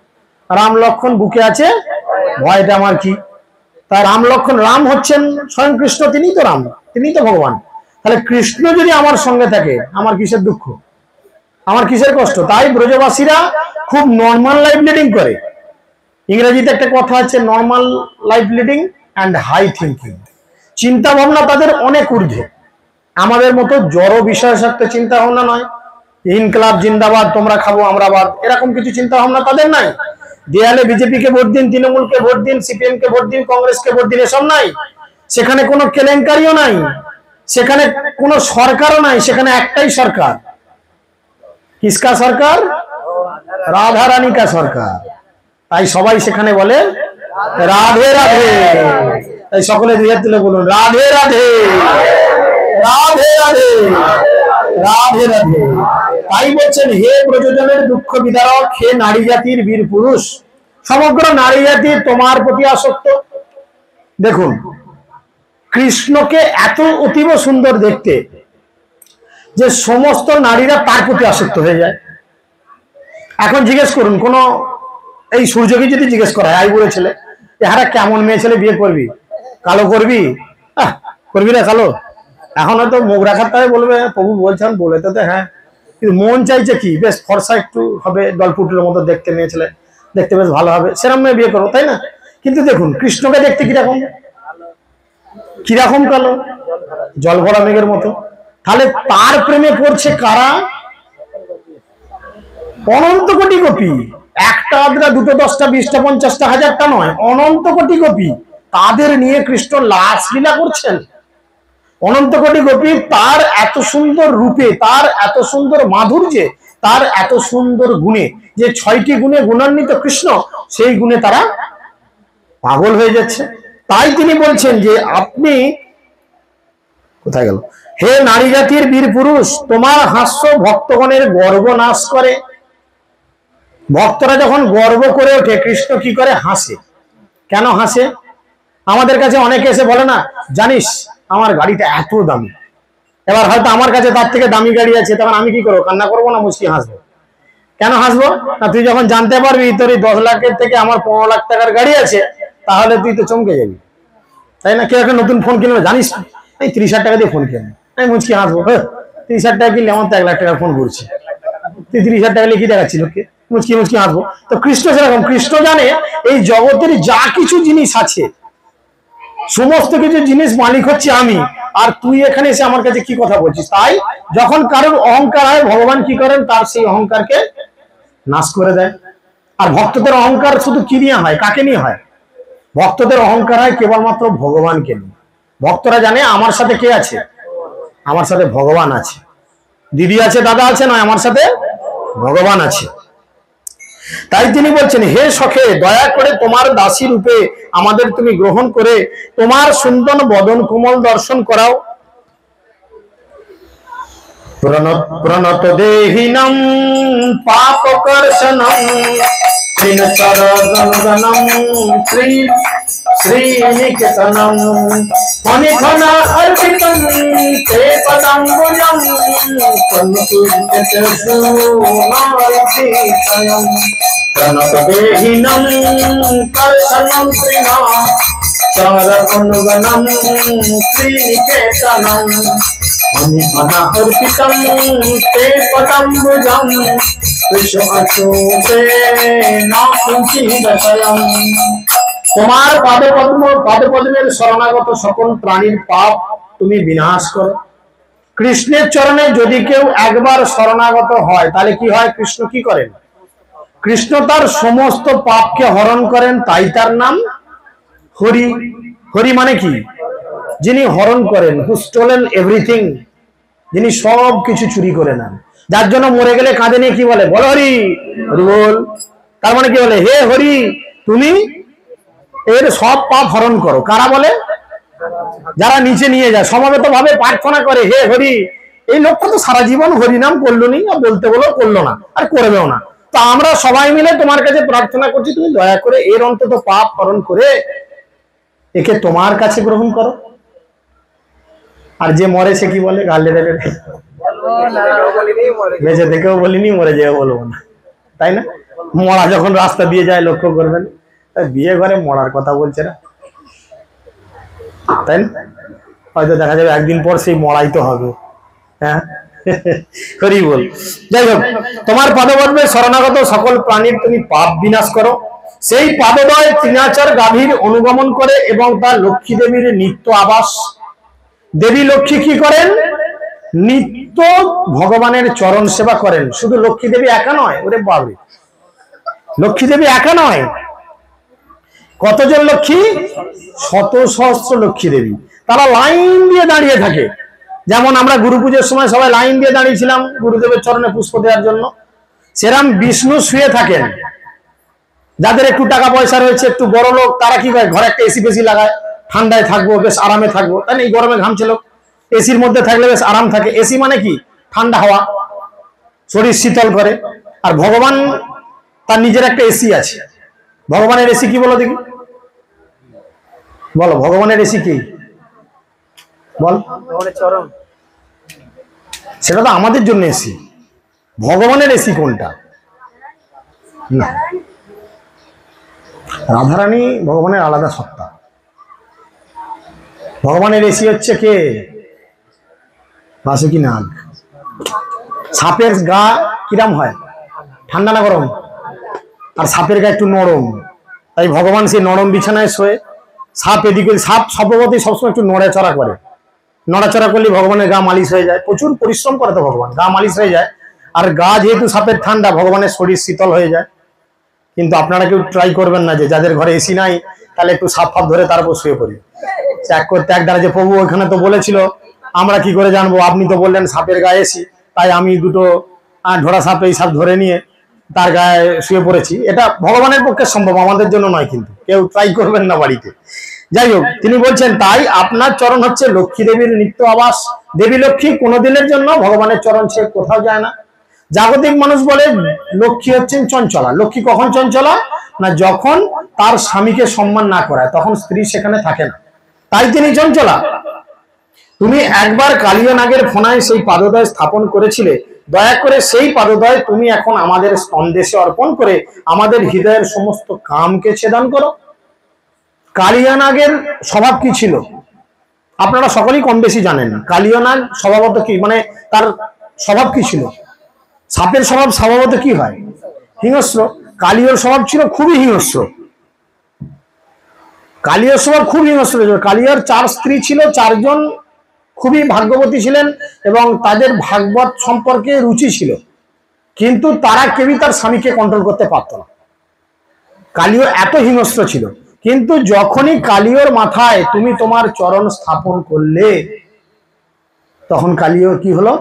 রাম লক্ষণ বুকে আছে, ভয়টা আমার কি? তাই রাম লক্ষণ, রাম হচ্ছেন স্বয়ং কৃষ্ণ, তিনিই তো রাম, তিনিই তো ভগবান। তাহলে কৃষ্ণ যদি আমার সঙ্গে থাকে, আমার কিসের দুঃখ, আমার কিসের কষ্ট? তাই ব্রজবাসীরা খুব নর্মাল লাইফ লিডিং করে। ইংরেজিতে একটা কথা আছে, normal life leading and high thinking. চিন্তা ভাবনা তাদের অনেক ঊর্ধ্বে, আমাদের মতো জড় বিষয়াসক্ত চিন্তা ভাবনা নয়। ইনকলাব জিন্দাবাদ, তোমরা খাবো আমরা বাদ, এরকম কিছু চিন্তা ভাবনা তাদের নাই। দেয়ালে বিজেপি কে ভোট দিন, তৃণমূলকে ভোট দিন, সিপিএম কে ভোট দিন, কংগ্রেসকে ভোট দিন, এসব নাই। সেখানে কোনো কেলেঙ্কারিও নাই, সেখানে কোনো সরকারও নাই, সেখানে একটাই সরকার। কিসকা সরকার? রাধা রানী কা সরকার। তাই সবাই সেখানে বলে রাধে রাধে। তাই সকলে 2 হাত তুলে বলুন রাধে রাধে, রাধে রাধে, রাধে রাধে। তাই বলছেন, হে ব্রজজনের দুঃখ বিদারক, হে নারী জাতির বীর পুরুষ, সমগ্র নারী জাতি তোমার প্রতি আসক্ত। দেখুন, কৃষ্ণকে এত অতীব সুন্দর দেখতে যে সমস্ত নারীরা তার প্রতি আসক্ত হয়ে যায়। এখন জিজ্ঞেস করুন, কোন এই সূর্যকে যদি জিজ্ঞেস করা হয়, আইবুড়ো ছেলে, এহারা কেমন মেয়ে ছেলে বিয়ে করবি? কালো করবি? করবি না কালো? এখন হয়তো মুখ রাখার তাই বলবে প্রভু বলছেন, বলে তো হ্যাঁ, কিন্তু মন চাইছে কি বেশ ফর্সা একটু হবে, ডলপুটের মতো দেখতে মেয়ে ছেলে, দেখতে বেশ ভালো হবে, সেরকম মেয়ে বিয়ে করো, তাই না? কিন্তু দেখুন কৃষ্ণকে দেখতে কিরকম, কিরকম কালো, জল ভরা মেঘের মতো। তাহলে তার প্রেমে পড়ছে কারা? অনন্ত কোটি গোপী, একটা আদ্রা, 2টো 10টা 20টা 50টা 1000টা নয়, অনন্ত কোটি গোপী। তাদের নিয়ে কৃষ্ণ লাস লীলা করছেন। অনন্ত কোটি গোপী তার এত সুন্দর রূপে, তার এত সুন্দর মাধুর্যে, তার এত সুন্দর গুণে, যে 6টি গুণে গুণান্বিত কৃষ্ণ, সেই গুণে তারা পাগল হয়ে যাচ্ছে। তাই তিনি বলছেন যে আপনি কোথায় গেল, হে নারী জাতির বীর পুরুষ, তোমার হাস্য ভক্তগণের গর্ব নাশ করে। ভক্তরা যখন গর্ব করে ওঠে, কৃষ্ণ কি করে? হাসে। কেন হাসে? আমাদের কাছে অনেকে এসে বলে না, জানিস আমার গাড়িটা এত দামি, এবার হয়তো আমার কাছে তার থেকে দামি গাড়ি আছে, তখন আমি কি করবো? কান্না করবো না মুচকি হাসবো? কেন হাসবো না? তুই যখন জানতে পারবি তোর 10 লাখের থেকে আমার 15 লাখ টাকার গাড়ি আছে, তাহলে তুই তো চমকে যাবি, তাই না? কেউ একটা নতুন ফোন কিনবে, জানিস এই 30,000 টাকা দিয়ে ফোন কিনবে, আমি মুচকি হাসবো, 30,000 টাকা কিনলে আমার তো 1 লাখ টাকার ফোন ঘুরছে, তুই 30,000 টাকা লিখে দেখাচ্ছি লোককে, মুচকি মুচকি হাসবো। তো কৃষ্ণ সেরকম, কৃষ্ণ জানে এই জগতের যা কিছু জিনিস আছে, সমস্ত কিছু জিনিস মালিক হচ্ছে আমি, আর তুই এখানে এসে আমার কাছে কি কথা বলছিস? তাই যখন কারোর অহংকার হয়, ভগবান কি করেন? তার সেই অহংকারকে নাশ করে দেয়। আর ভক্তদের অহংকার শুধু কি নিয়ে হয়, কাকে নিয়ে হয়? ভক্তদের অহংকার হয় কেবলমাত্র ভগবানকে নিয়ে। ভক্তরা জানে আমার সাথে কে আছে? আমার সাথে ভগবান আছে। দিদি আছে, দাদা আছে, নয়, আমার সাথে ভগবান আছে। তাই তিনি বলছেন, হে সখে, দয়া করে তোমার দাসী রূপে আমাদের তুমি গ্রহণ করে তোমার সুন্দর বদন কোমল দর্শন করাও। প্রণত দেহিনম পাপকর্ষণম শ্রীনচরগণগণম শ্রীনিকেতনম ফণিফণা অর্পিতম তে পদাম্বুজম তন্তুজতসুনায়তিতয়ম প্রণত দেহিনম কর্ষণম শ্রীনচরগণগণম শ্রীনিকেতনম ফণিফণা অর্পিতম তে পদাম্বুজম কৃষ্ণ অচ্যুতে নাকুঞ্চিতয়ম। তোমার পাদপদ্মের শরণাগত সকল প্রাণীর পাপ তুমি বিনাশ করো। কৃষ্ণের চরণে যদি কেউ একবার শরণাগত হয় তাহলে কি হয়? কৃষ্ণ কি করেন? কৃষ্ণ তার সমস্ত পাপকে হরণ করেন, তাই তার নাম হরি। হরি মানে কি? যিনি হরণ করেন, হু স্টোলেন এভরিথিং, যিনি সব কিছু চুরি করে নেন। যার জন্য মরে গেলে কাঁধে নিয়ে কি বলে? বল হরি, হরি বল। তার মানে কি বলে? হে হরি, তুমি এর সব পাপ হরণ করো। কারা বলে? যারা নিচে নিয়ে যায়, সমবেত ভাবে প্রার্থনা করে হে হরি। এই লোকটা তো সারা জীবন হরিনাম করলো নি, বলতে বলো করলো না, আর করবেও না। তা আমরা সবাই মিলে তোমার কাছে প্রার্থনা করছি, তুমি দয়া করে এর অন্তত পাপ হরণ করে একে তোমার কাছে গ্রহণ করো। আর যে মরে সে কি বলে? গালে দেবে, বেঁচে থেকেও বলিনি, মরে যেও বলবো না, তাই না? মরা যখন রাস্তা দিয়ে যায় লক্ষ্য করবেন, বিয়ে ঘরে মরার কথা বলছে না, তাই না? হয়তো দেখা যাবে একদিন পর সেই মরাই তো হবে। হ্যাঁ, হরি বল। যাই হোক, তোমার পাদপদ্মে শরণাগত সকল প্রাণীর তুমি পাপ বিনাশ করো। সেই পাদদয় তৃণাচার গাভীর অনুগমন করে এবং তার লক্ষ্মী দেবীর নিত্য আবাস। দেবী লক্ষ্মী কি করেন? নিত্য ভগবানের চরণ সেবা করেন। শুধু লক্ষ্মী দেবী একা নয়, ওরে বাবরে, লক্ষ্মী দেবী একা নয়, কতজন লক্ষ্মী? শত সহস্র লক্ষ্মী দেবী। তারা লাইন দিয়ে দাঁড়িয়ে থাকে। যেমন আমরা গুরু পুজোর সময় সবাই লাইন দিয়ে দাঁড়িয়েছিলাম গুরুদেবের চরণে পুষ্প দেওয়ার জন্য, সেরাম বিষ্ণু শুয়ে থাকেন। যাদের একটু টাকা পয়সা রয়েছে, একটু বড় লোক, তারা কি করে? ঘরে একটা এসি ফেসি লাগায়, ঠান্ডায় থাকবো, বেশ আরামে থাকবো, তাই না? এই গরমে ঘামছে লোক, এসির মধ্যে থাকলে বেশ আরাম থাকে। এসি মানে কি? ঠান্ডা হাওয়া, শরীর শীতল করে। আর ভগবান তার নিজের একটা এসি আছে। ভগবানের এসি কি বলো দেখি? বলো, ভগবানের এসি কি? বল। সেটা তো আমাদের জন্য এসি। ভগবানের এসি কোনটা? না, রাধারানী ভগবানের আলাদা সত্তা। ভগবানের এসি হচ্ছে কে? বাসুকি নাগ। সাপের গা কিরাম হয়? ঠান্ডা না গরম? আর সাপের গা একটু নরম, তাই ভগবান সেই নরম বিছানায় শোয়ে। সাপ এদিকে, সাপ স্বভাবতই সবসময় একটু নড়াচড়া করে। নড়াচড়া করলে ভগবানের গা মালিশ হয়ে যায়। প্রচুর পরিশ্রম করে তো ভগবান, গা মালিশ হয়ে যায়। আর গা যেহেতু সাপের ঠান্ডা, ভগবানের শরীর শীতল হয়ে যায়। কিন্তু আপনারা কেউ ট্রাই করবেন না যে যাদের ঘরে এসি নাই, তাহলে একটু সাপ ফাপ ধরে তারপর শুয়ে পড়ি। ত্যাগ করতে এক দ্বারা যে প্রভু ওখানে তো বলেছিল, আমরা কি করে জানবো? আপনি তো বললেন সাপের গায়ে এসি, তাই আমি দুটো ঢোড়া সাপ এই সাপ ধরে নিয়ে তার গায়ে শুয়ে পড়েছি। এটা ভগবানের পক্ষে সম্ভব, আমাদের জন্য নয়। কিন্তু কেউ ট্রাই করবেন না বাড়িতে। যাই হোক, তিনি বলছেন তাই আপনার চরণ হচ্ছে লক্ষ্মী দেবীর নিত্য আবাস। দেবী লক্ষ্মী কোনোদিনের জন্য ভগবানের চরণ ছেড়ে কোথাও যায় না। জাগতিক মানুষ বলে লক্ষ্মী হচ্ছেন চঞ্চলা। লক্ষ্মী কখন চঞ্চলা? না, যখন তার স্বামীকে সম্মান না করায়, তখন স্ত্রী সেখানে থাকে না, তাই তিনি চঞ্চলা। তুমি একবার কালীয় নাগের ফোনায় সেই পাদদয় স্থাপন করেছিলে, দয়া করে সেই পাদদয় তুমি এখন আমাদের সন্দেশে অর্পণ করে আমাদের হৃদয়ের সমস্ত কামকে ছেদন করো। কালীয় নাগের স্বভাব কি ছিল আপনারা সকলেই কম বেশি জানেন। কালীয় নাগ স্বভাবত কি, মানে তার স্বভাব কি ছিল? সাপের স্বভাব স্বভাবত কি হয়? হিংস্র। কালীয়র স্বভাব ছিল খুবই হিংস্র। কালীয়র স্বভাব খুব হিংস্র। কালীয়র 4 স্ত্রী ছিল, 4 জন খুবই ভাগ্যবতী ছিলেন এবং তাদের ভাগবত সম্পর্কে রুচি ছিল, কিন্তু তারা কেউই তার স্বামীকে কন্ট্রোল করতে পারত না। কালীয় এত হিংস্র ছিল। কিন্তু যখনই কালীয়র মাথায় তুমি তোমার চরণ স্থাপন করলে, তখন কালীয় কি হলো?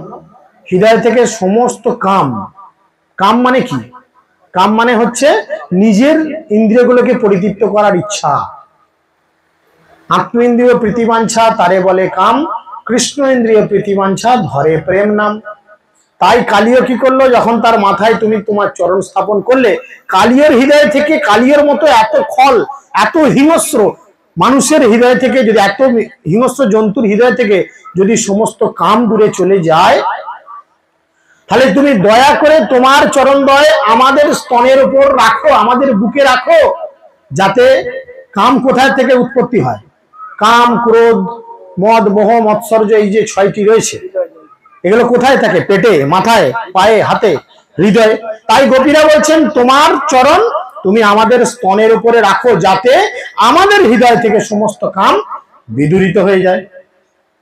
হৃদয় থেকে সমস্ত কাম, কাম মানে কি? কাম মানে হচ্ছে নিজের ইন্দ্রিয়গুলোকে পরিতৃপ্ত করার ইচ্ছা। আত্মেন্দ্রিয় প্রীতিবাঞ্ছা তারে বলে কাম, কৃষ্ণ ইন্দ্রিয় প্রীতিবাঞ্ছা ধরে প্রেম নাম। তাই কালীয় কি করলো? যখন তার মাথায় তুমি তোমার চরণ স্থাপন করলে, কালীয়র হৃদয় থেকে, কালীয়র মতো এত খল, এত হিংস্র মানুষের হৃদয় থেকে, যদি এত হিংস্র জন্তুর হৃদয় থেকে যদি সমস্ত কাম দূরে চলে যায়, তাহলে তুমি দয়া করে তোমার চরণ দয় আমাদের স্তনের উপর রাখো, আমাদের বুকে রাখো, যাতে কাম কোথায় থেকে উৎপত্তি হয়? কাম, ক্রোধ, মদ, মোহ, মৎসর্য, এই যে 6টি রয়েছে, এগুলো কোথায় থাকে? পেটে, মাথায়, পায়ে, হাতে, হৃদয়ে। তাই গোপীরা বলছেন তোমার চরণ তুমি আমাদের স্তনের উপরে রাখো, যাতে আমাদের হৃদয় থেকে সমস্ত কাম বিদূরিত হয়ে যায়।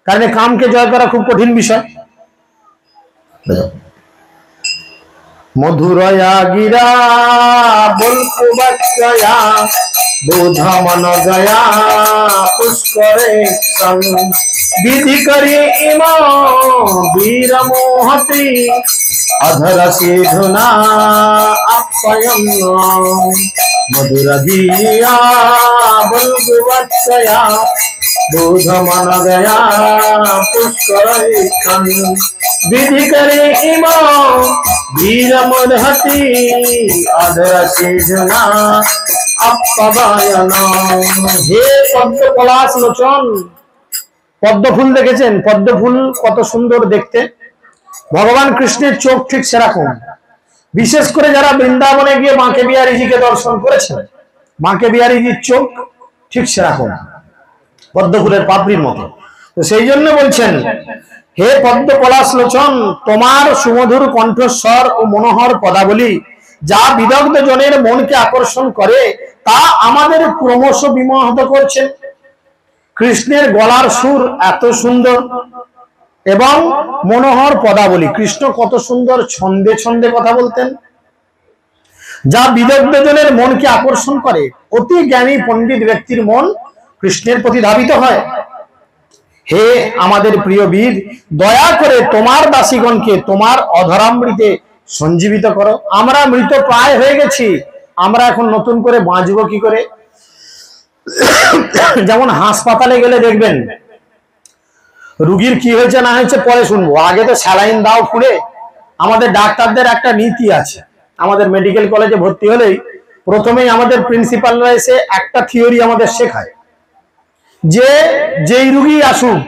কারণ কামকে জয় করা খুব কঠিন বিষয়। মধুরয়া গিরা বলকুবৎসয়া বোধমন গয়া পুষ্করে সং বিধি করি ইম বীর মোহতি অধর সিধুনা আপ্যয়ম মধুর গিয়া বলকুবৎসয়া বোধমন গয়া পুষ্করে সং বিধি করে ইম বীর মোহতি অধর সিধুনা আপ্যয়ন। হে পদ্ম পলাশ লোচন, পদ্ম ফুল দেখেছেন? পদ্ম ফুল কত সুন্দর দেখতে। ভগবান কৃষ্ণের চোখ ঠিক সেরকম। বিশেষ করে যারা বৃন্দাবনে গিয়ে বাঁকে বিহারীজিকে দর্শন করেছেন, বাঁকে বিহারীজির চোখ ঠিক সেরকম, পদ্ম ফুলের পাপড়ির মতো। তো সেই জন্য বলছেন, হে পদ্ম পলাশ লোচন, তোমার সুমধুর কণ্ঠস্বর ও মনোহর পদাবলী যা বিদগ্ধ জনের মনকে আকর্ষণ করে, তা আমাদের ক্রমশ বিমোহিত করছে। কৃষ্ণের গলার সুর এত সুন্দর এবং মনোহর পদাবলী, কৃষ্ণ কত সুন্দর ছন্দে ছন্দে কথা বলতেন, যা বিদগ্ধ জনের মনকে আকর্ষণ করে। অতি জ্ঞানী পণ্ডিত ব্যক্তির মন কৃষ্ণের প্রতি ধাবিত হয়। হে আমাদের প্রিয় বীর, দয়া করে তোমার দাসীগণকে তোমার অধরামৃতে সঞ্জীবিত করো। আমরা মৃত প্রায় হয়ে গেছি, আমরা এখন নতুন করে বাঁচবো কি করে? যেমন হাসপাতালে গেলে দেখবেন রুগীর কি হয়েছে না হয়েছে পরে শুনবো, আগে তো স্যালাইন দাও ফুলে। আমাদের ডাক্তারদের একটা নীতি আছে, আমাদের মেডিকেল কলেজে ভর্তি হলেই প্রথমেই আমাদের প্রিন্সিপালরা এসে একটা থিওরি আমাদের শেখায় যে যেই রুগী আসুক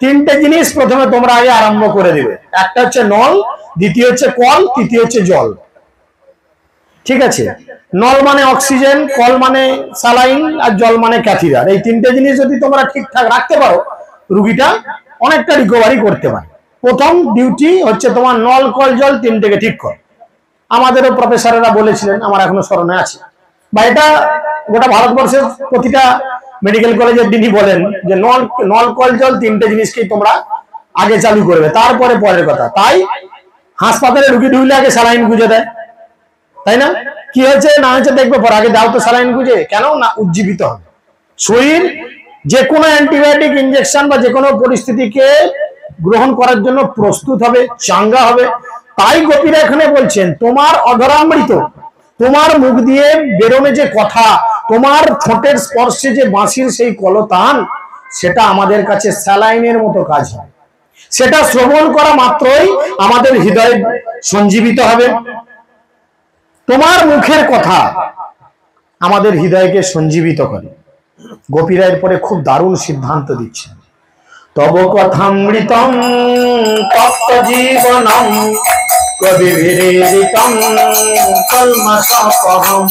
তিনটে জিনিস প্রথমে তোমরা আগে আরম্ভ করে দিবে। একটা হচ্ছে নল, দ্বিতীয় হচ্ছে কল, তৃতীয় হচ্ছে জল। ঠিক আছে? নল মানে অক্সিজেন, কল মানে স্যালাইন, আর জল মানে ক্যাথিটার। এই তিনটে জিনিস যদি তোমরা ঠিকঠাক রাখতে পারো, রুগীটা অনেকটা রিকভারি করতে পারে। প্রথম ডিউটি হচ্ছে তোমার নল, কল, জল তিনটেকে ঠিক কর। আমাদেরও প্রফেসরেরা বলেছিলেন, আমার এখনো স্মরণে আছে, বা এটা গোটা ভারতবর্ষের প্রতিটা মেডিকেল কলেজের দিনই বলেন যে নল, কল, জল তিনটে জিনিসকেই তোমরা আগে চালু করবে, তারপরে পরের কথা। তাই হাসপাতালে রুগী ঢুকলে আগে স্যালাইন গুঁজে দেয়, তাই না? কি হয়েছে না হয়েছে দেখবে পর, আগে দাও তো স্যালাইন গুঁজে। কেন না? উজ্জীবিত হবে শরীর, যে কোনো অ্যান্টিবায়োটিক ইনজেকশন বা যে কোনো পরিস্থিতিকে গ্রহণ করার জন্য প্রস্তুত হবে, চাঙ্গা হবে। তাই গোপীরা এখানে বলছেন, তোমার অধরামৃত, তোমার মুখ দিয়ে বেরোনো যে কথা, তোমার ঠোঁটের স্পর্শে যে বাঁশির সেই কলতান, সেটা আমাদের কাছে স্যালাইনের মতো কাজ হয়। সেটা শ্রবণ করা মাত্রই আমাদের হৃদয় সঞ্জীবিত হবে। তোমার মুখের কথা আমাদের হৃদয়কে সঞ্জীবিত করে। গোপীরা এরপরে খুব দারুণ সিদ্ধান্ত দিচ্ছেন। তব কথামৃতম তপ্ত জীবনম কবিভিরিতম কলমশাপহম।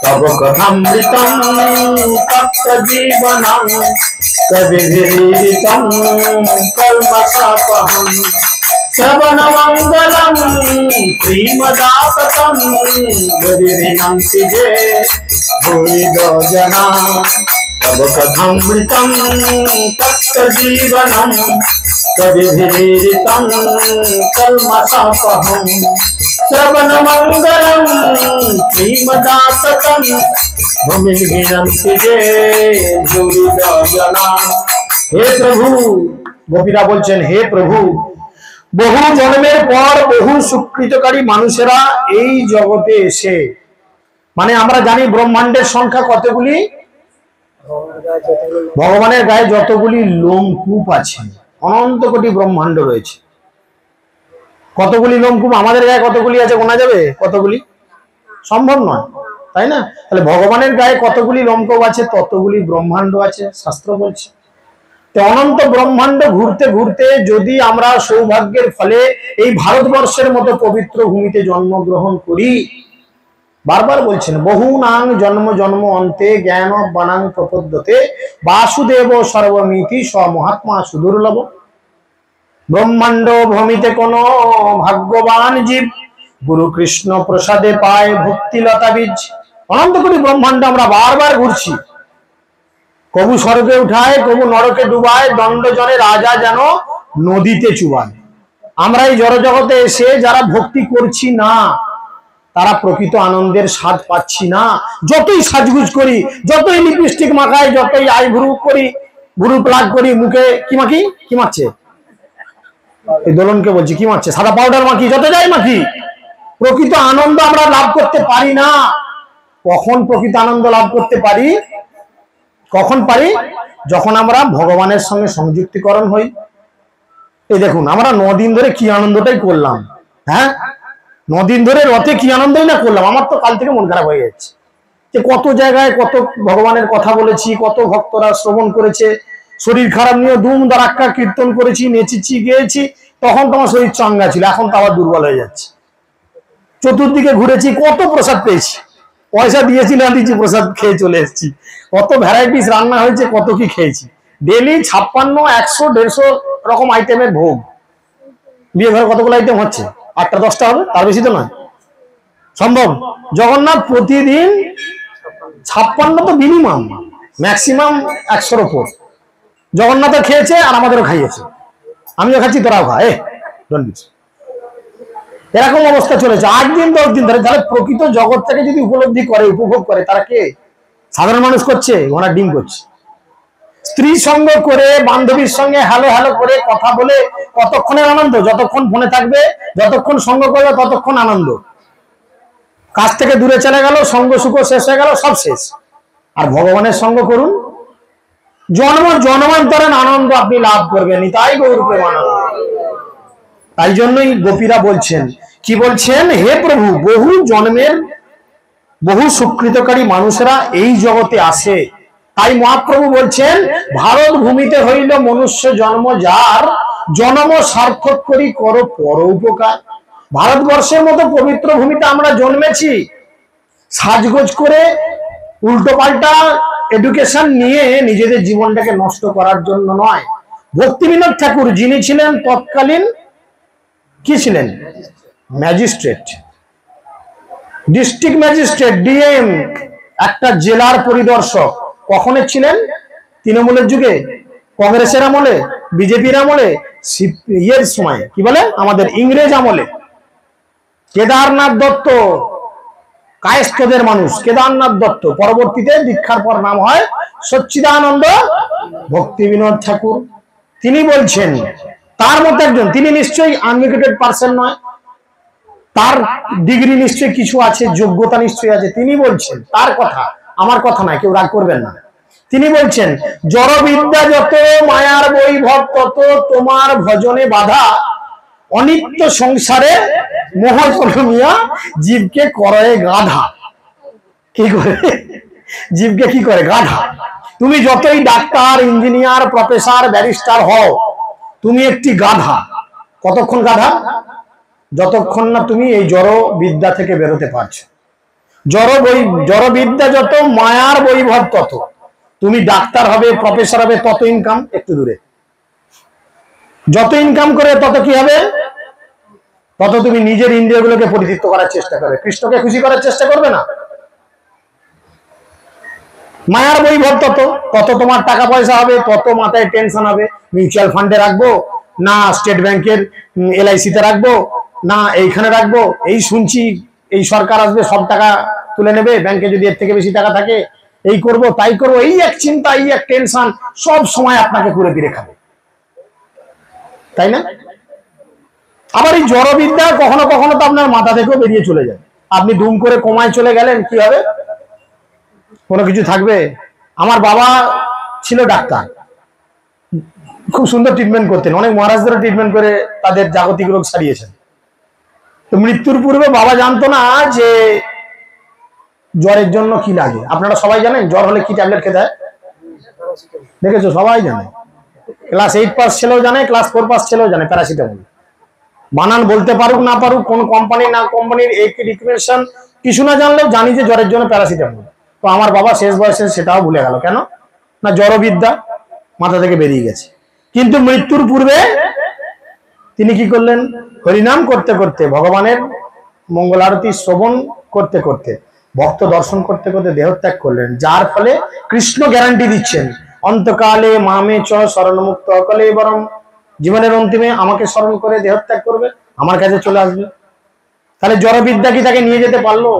তব কথামৃতম তপ্ত জীবনম কবিভিরিতম কলমশাপহম। শ্রবণ মঙ্গলম শ্রীমদাততম গরিবিনন্তি যে ভূরিদ জনা। তব কথামৃতম তপ্ত জীবনম কবিভিরিতম কলমশাপহম। শ্রবণ মঙ্গলম শ্রীমদাততম ভূমির্বিনন্তি যে ভূরিদ জনা। হে প্রভু, গোপীরা বলছেন, হে প্রভু, বহু জন্মের পর বহু সুকৃতকারী মানুষেরা এই জগতে এসে, মানে আমরা জানি ব্রহ্মাণ্ডের সংখ্যা কতগুলি, ভগবানের গায়ে যতগুলি লোমকূপ আছে, অনন্ত কোটি ব্রহ্মাণ্ড রয়েছে। কতগুলি লোমকূপ আমাদের গায়ে কতগুলি আছে গোনা যাবে? কতগুলি? সম্ভব নয়, তাই না? তাহলে ভগবানের গায়ে কতগুলি লোমকূপ আছে, ততগুলি ব্রহ্মাণ্ড আছে, শাস্ত্র বলছে। অনন্ত ব্রহ্মাণ্ড ঘুরতে ঘুরতে যদি আমরা সৌভাগ্যের ফলে এই ভারতবর্ষের মতো পবিত্র ভূমিতে জন্মগ্রহণ করি, বারবার বলছেন, বহুনাং জন্ম জন্ম অন্তে জ্ঞান বানাং প্রপদ্যতে বাসুদেব সর্বমিতি স মহাত্মা সুদুর্লভ। ব্রহ্মাণ্ড ভূমিতে কোন ভাগ্যবান জীব গুরু কৃষ্ণ প্রসাদে পায় ভক্তিলতা বীজ। অনন্ত কোটি ব্রহ্মাণ্ড আমরা বারবার ঘুরছি, কবু স্বর্গে উঠায়, কবু নরকে ডুবায়, দণ্ডজনে রাজা যেন নদীতে চুবায়। আমরা এই জড়জগতে এসে যারা ভক্তি করছি না, তারা প্রকৃত আনন্দের স্বাদ পাচ্ছি না। যতই সাজগুজ করি, যতই লিপস্টিক মাখাই, যতই আইব্রু করি, ভুরু প্লাগ করি, মুখে কি মাখি, কি মাখছে এই দোলনকে বলছি, কি মাখছে, সাদা পাউডার মাখি, যত যাই মাখি, প্রকৃত আনন্দ আমরা লাভ করতে পারি না। কখন প্রকৃত আনন্দ লাভ করতে পারি? কখন পারি? যখন আমরা ভগবানের সঙ্গে সংযুক্তিকরণ হই। এই দেখুন, আমরা 9 দিন ধরে কি আনন্দটাই করলাম। হ্যাঁ, 9 দিন ধরে রথে কি আনন্দই না করলাম। আমার তো কাল থেকে মন খারাপ হয়ে যাচ্ছে যে কত জায়গায় কত ভগবানের কথা বলেছি, কত ভক্তরা শ্রবণ করেছে। শরীর খারাপ নিয়ে দুম দারাক্কা কীর্তন করেছি, নেচেছি, গেয়েছি, তখন তোমার শরীর চাঙ্গা ছিল, এখন তো আবার দুর্বল হয়ে যাচ্ছে। চতুর্দিকে ঘুরেছি, কত প্রসাদ পেয়েছি, পয়সা দিয়েছি না দিয়েছি, প্রসাদ খেয়ে চলে এসেছি। কত ভ্যারাইটিস রান্না হয়েছে, কত কি খেয়েছি। ডেলি 56, 100, 150 রকম আইটেমের ভোগ। বিয়ে ঘরে কতগুলো আইটেম হচ্ছে? 8টা 10টা হবে, তার বেশি তো নয়। সম্ভব? জগন্নাথ প্রতিদিন 56 তো মিনিমাম, ম্যাক্সিমাম 100-র উপর জগন্নাথ খেয়েছে, আর আমাদেরও খাইয়েছে। আমিও খাচ্ছি, তোরাও খা। এরকম অবস্থা চলেছে 8 দিন 10 দিন ধরে। তাহলে প্রকৃত জগৎটাকে যদি উপলব্ধি করে, উপভোগ করে, তারা কে? সাধারণ মানুষ করছে, ওনার ডিম করছে। স্ত্রী সঙ্গ করে, বান্ধবীর সঙ্গে হ্যালো হ্যালো করে কথা বলে কতক্ষণের আনন্দ? যতক্ষণ ফোনে থাকবে, যতক্ষণ সঙ্গ করবে, ততক্ষণ আনন্দ। কাছ থেকে দূরে চলে গেল, সঙ্গ সুখ শেষ হয়ে গেল, সব শেষ। আর ভগবানের সঙ্গ করুন, জন্ম জন্মান্তরের আনন্দ আপনি লাভ করবেন। তাই গৌর প্রেমানন্দ। তাই জন্যই গোপীরা বলছেন, কি বলছেন? হে প্রভু, বহু জন্মের বহু সুকৃতকারী মানুষেরা এই জগতে আসে। তাই মহাপ্রভু বলছেন, ভারত ভূমিতে হইল মনুষ্য জন্ম, যার জন্ম সার্থক করি করো পর উপকার। ভারতবর্ষের মতো পবিত্র ভূমিতে আমরা জন্মেছি, সাজগোজ করে উল্টো পাল্টা এডুকেশন নিয়ে নিজেদের জীবনটাকে নষ্ট করার জন্য নয়। ভক্তিবিনোদ ঠাকুর, যিনি ছিলেন তৎকালীন কি ছিলেন? ম্যাজিস্ট্রেট, ডিস্ট্রিক্ট ম্যাজিস্ট্রেট, ডিএম, একটা জেলার পরিদর্শক। কখনের ছিলেন? তৃণমূলের যুগে, কংগ্রেসের আমলে, বিজেপির আমলে, ইয়ের সময়, কি বলে, আমাদের ইংরেজ আমলে। কেদারনাথ দত্ত, কায়স্থদের মানুষ কেদারনাথ দত্ত, পরবর্তীতে দীক্ষার পর নাম হয় সচ্চিদানন্দ ভক্তিবিনোদ ঠাকুর। তিনি বলছেন, তার মতো একজন, তিনি নিশ্চয়ই আনএডুকেটেড পারসন নয়, তার ডিগ্রি নিশ্চয়ই কিছু আছে, যোগ্যতা নিশ্চয়ই আছে। তিনি বলছেন, তার কথা, আমার কথা নয়, কেউ রাগ করবেন না। তিনি বলছেন, জড়বিদ্যা যত, মায়ার বৈভব তত, তোমার ভজনে বাধা, অনিত্য সংসারে মোহ কলমিয়া, জীবকে করে গাধা। কি করে? জীবকে কি করে? গাধা। তুমি যতই ডাক্তার, ইঞ্জিনিয়ার, প্রফেসর, ব্যারিস্টার হও, তুমি একটি গাধা। কতক্ষণ গাধা? যতক্ষণ না তুমি এই জড় বিদ্যা থেকে বেরোতে পারছো। জড়বিদ্যা যত, মায়ার বৈভব তত। তুমি ডাক্তার হবে, প্রফেসর হবে, তত ইনকাম একটু দূরে। যত ইনকাম করে তত কি হবে? তত তুমি নিজের ইন্দ্রিয়গুলোকে পরিতৃপ্ত করার চেষ্টা করবে, কৃষ্ণকে খুশি করার চেষ্টা করবে না। মায়ার বৈভব তত, তত তোমার টাকা পয়সা হবে, তত মাথায় টেনশন হবে। মিউচুয়াল ফান্ডে রাখবো না স্টেট ব্যাংকের LIC-তে রাখবো, না এইখানে রাখবো, এই শুনছি এই সরকার আসবে সব টাকা তুলে নেবে, ব্যাংকে যদি এর থেকে বেশি টাকা থাকে, এই করব তাই করব, এই এক চিন্তা, এই এক টেনশন, সব সময় আপনাকে ঘুরে ফিরে খাবে, তাই না? আবার এই জড়বিদ্যা কখনো কখনো তো আপনার মাথা থেকেও বেরিয়ে চলে যায়। আপনি দুম করে কমায় চলে গেলেন, কি হবে? কোনো কিছু থাকবে? আমার বাবা ছিল ডাক্তার, খুব সুন্দর ট্রিটমেন্ট করতেন, অনেক মহারাজদের ট্রিটমেন্ট করে তাদের জাগতিক রোগ সারিয়েছেন। তো মৃত্যুর পূর্বে বাবা জানতো না যে জ্বরের জন্য কি লাগে। আপনারা সবাই জানেন জ্বর হলে কি ট্যাবলেট খেতে হয়? দেখেছো? সবাই জানে। ক্লাস 8 পাস ছেলেও জানে, ক্লাস 4 পাস ছেলেও জানে প্যারাসিটামল। বানান বলতে পারুক না পারুক, কোন কোম্পানি না কোম্পানির এই রিকমেন্ডেশন কিছু না জানলেও জানি যে জ্বরের জন্য প্যারাসিটামল। তো আমার বাবা শেষ বয়সে সেটাও ভুলে গেল। কেন? না জড়বিদ্যা মাথা থেকে বেরিয়ে গেছে। কিন্তু মৃত্যুর পূর্বে তিনি কি করলেন? হরিনাম করতে করতে, ভগবানের মঙ্গল আরতি শ্রবণ করতে করতে, ভক্ত দর্শন করতে করতে দেহত্যাগ করলেন, যার ফলে কৃষ্ণ গ্যারান্টি দিচ্ছেন অন্তকালে মামে চ শরণমুক্ত অকলে বরং, জীবনের অন্তিমে আমাকে স্মরণ করে দেহত্যাগ করবে, আমার কাছে চলে আসবে। তাহলে জড়বিদ্যা কি তাকে নিয়ে যেতে পারলো?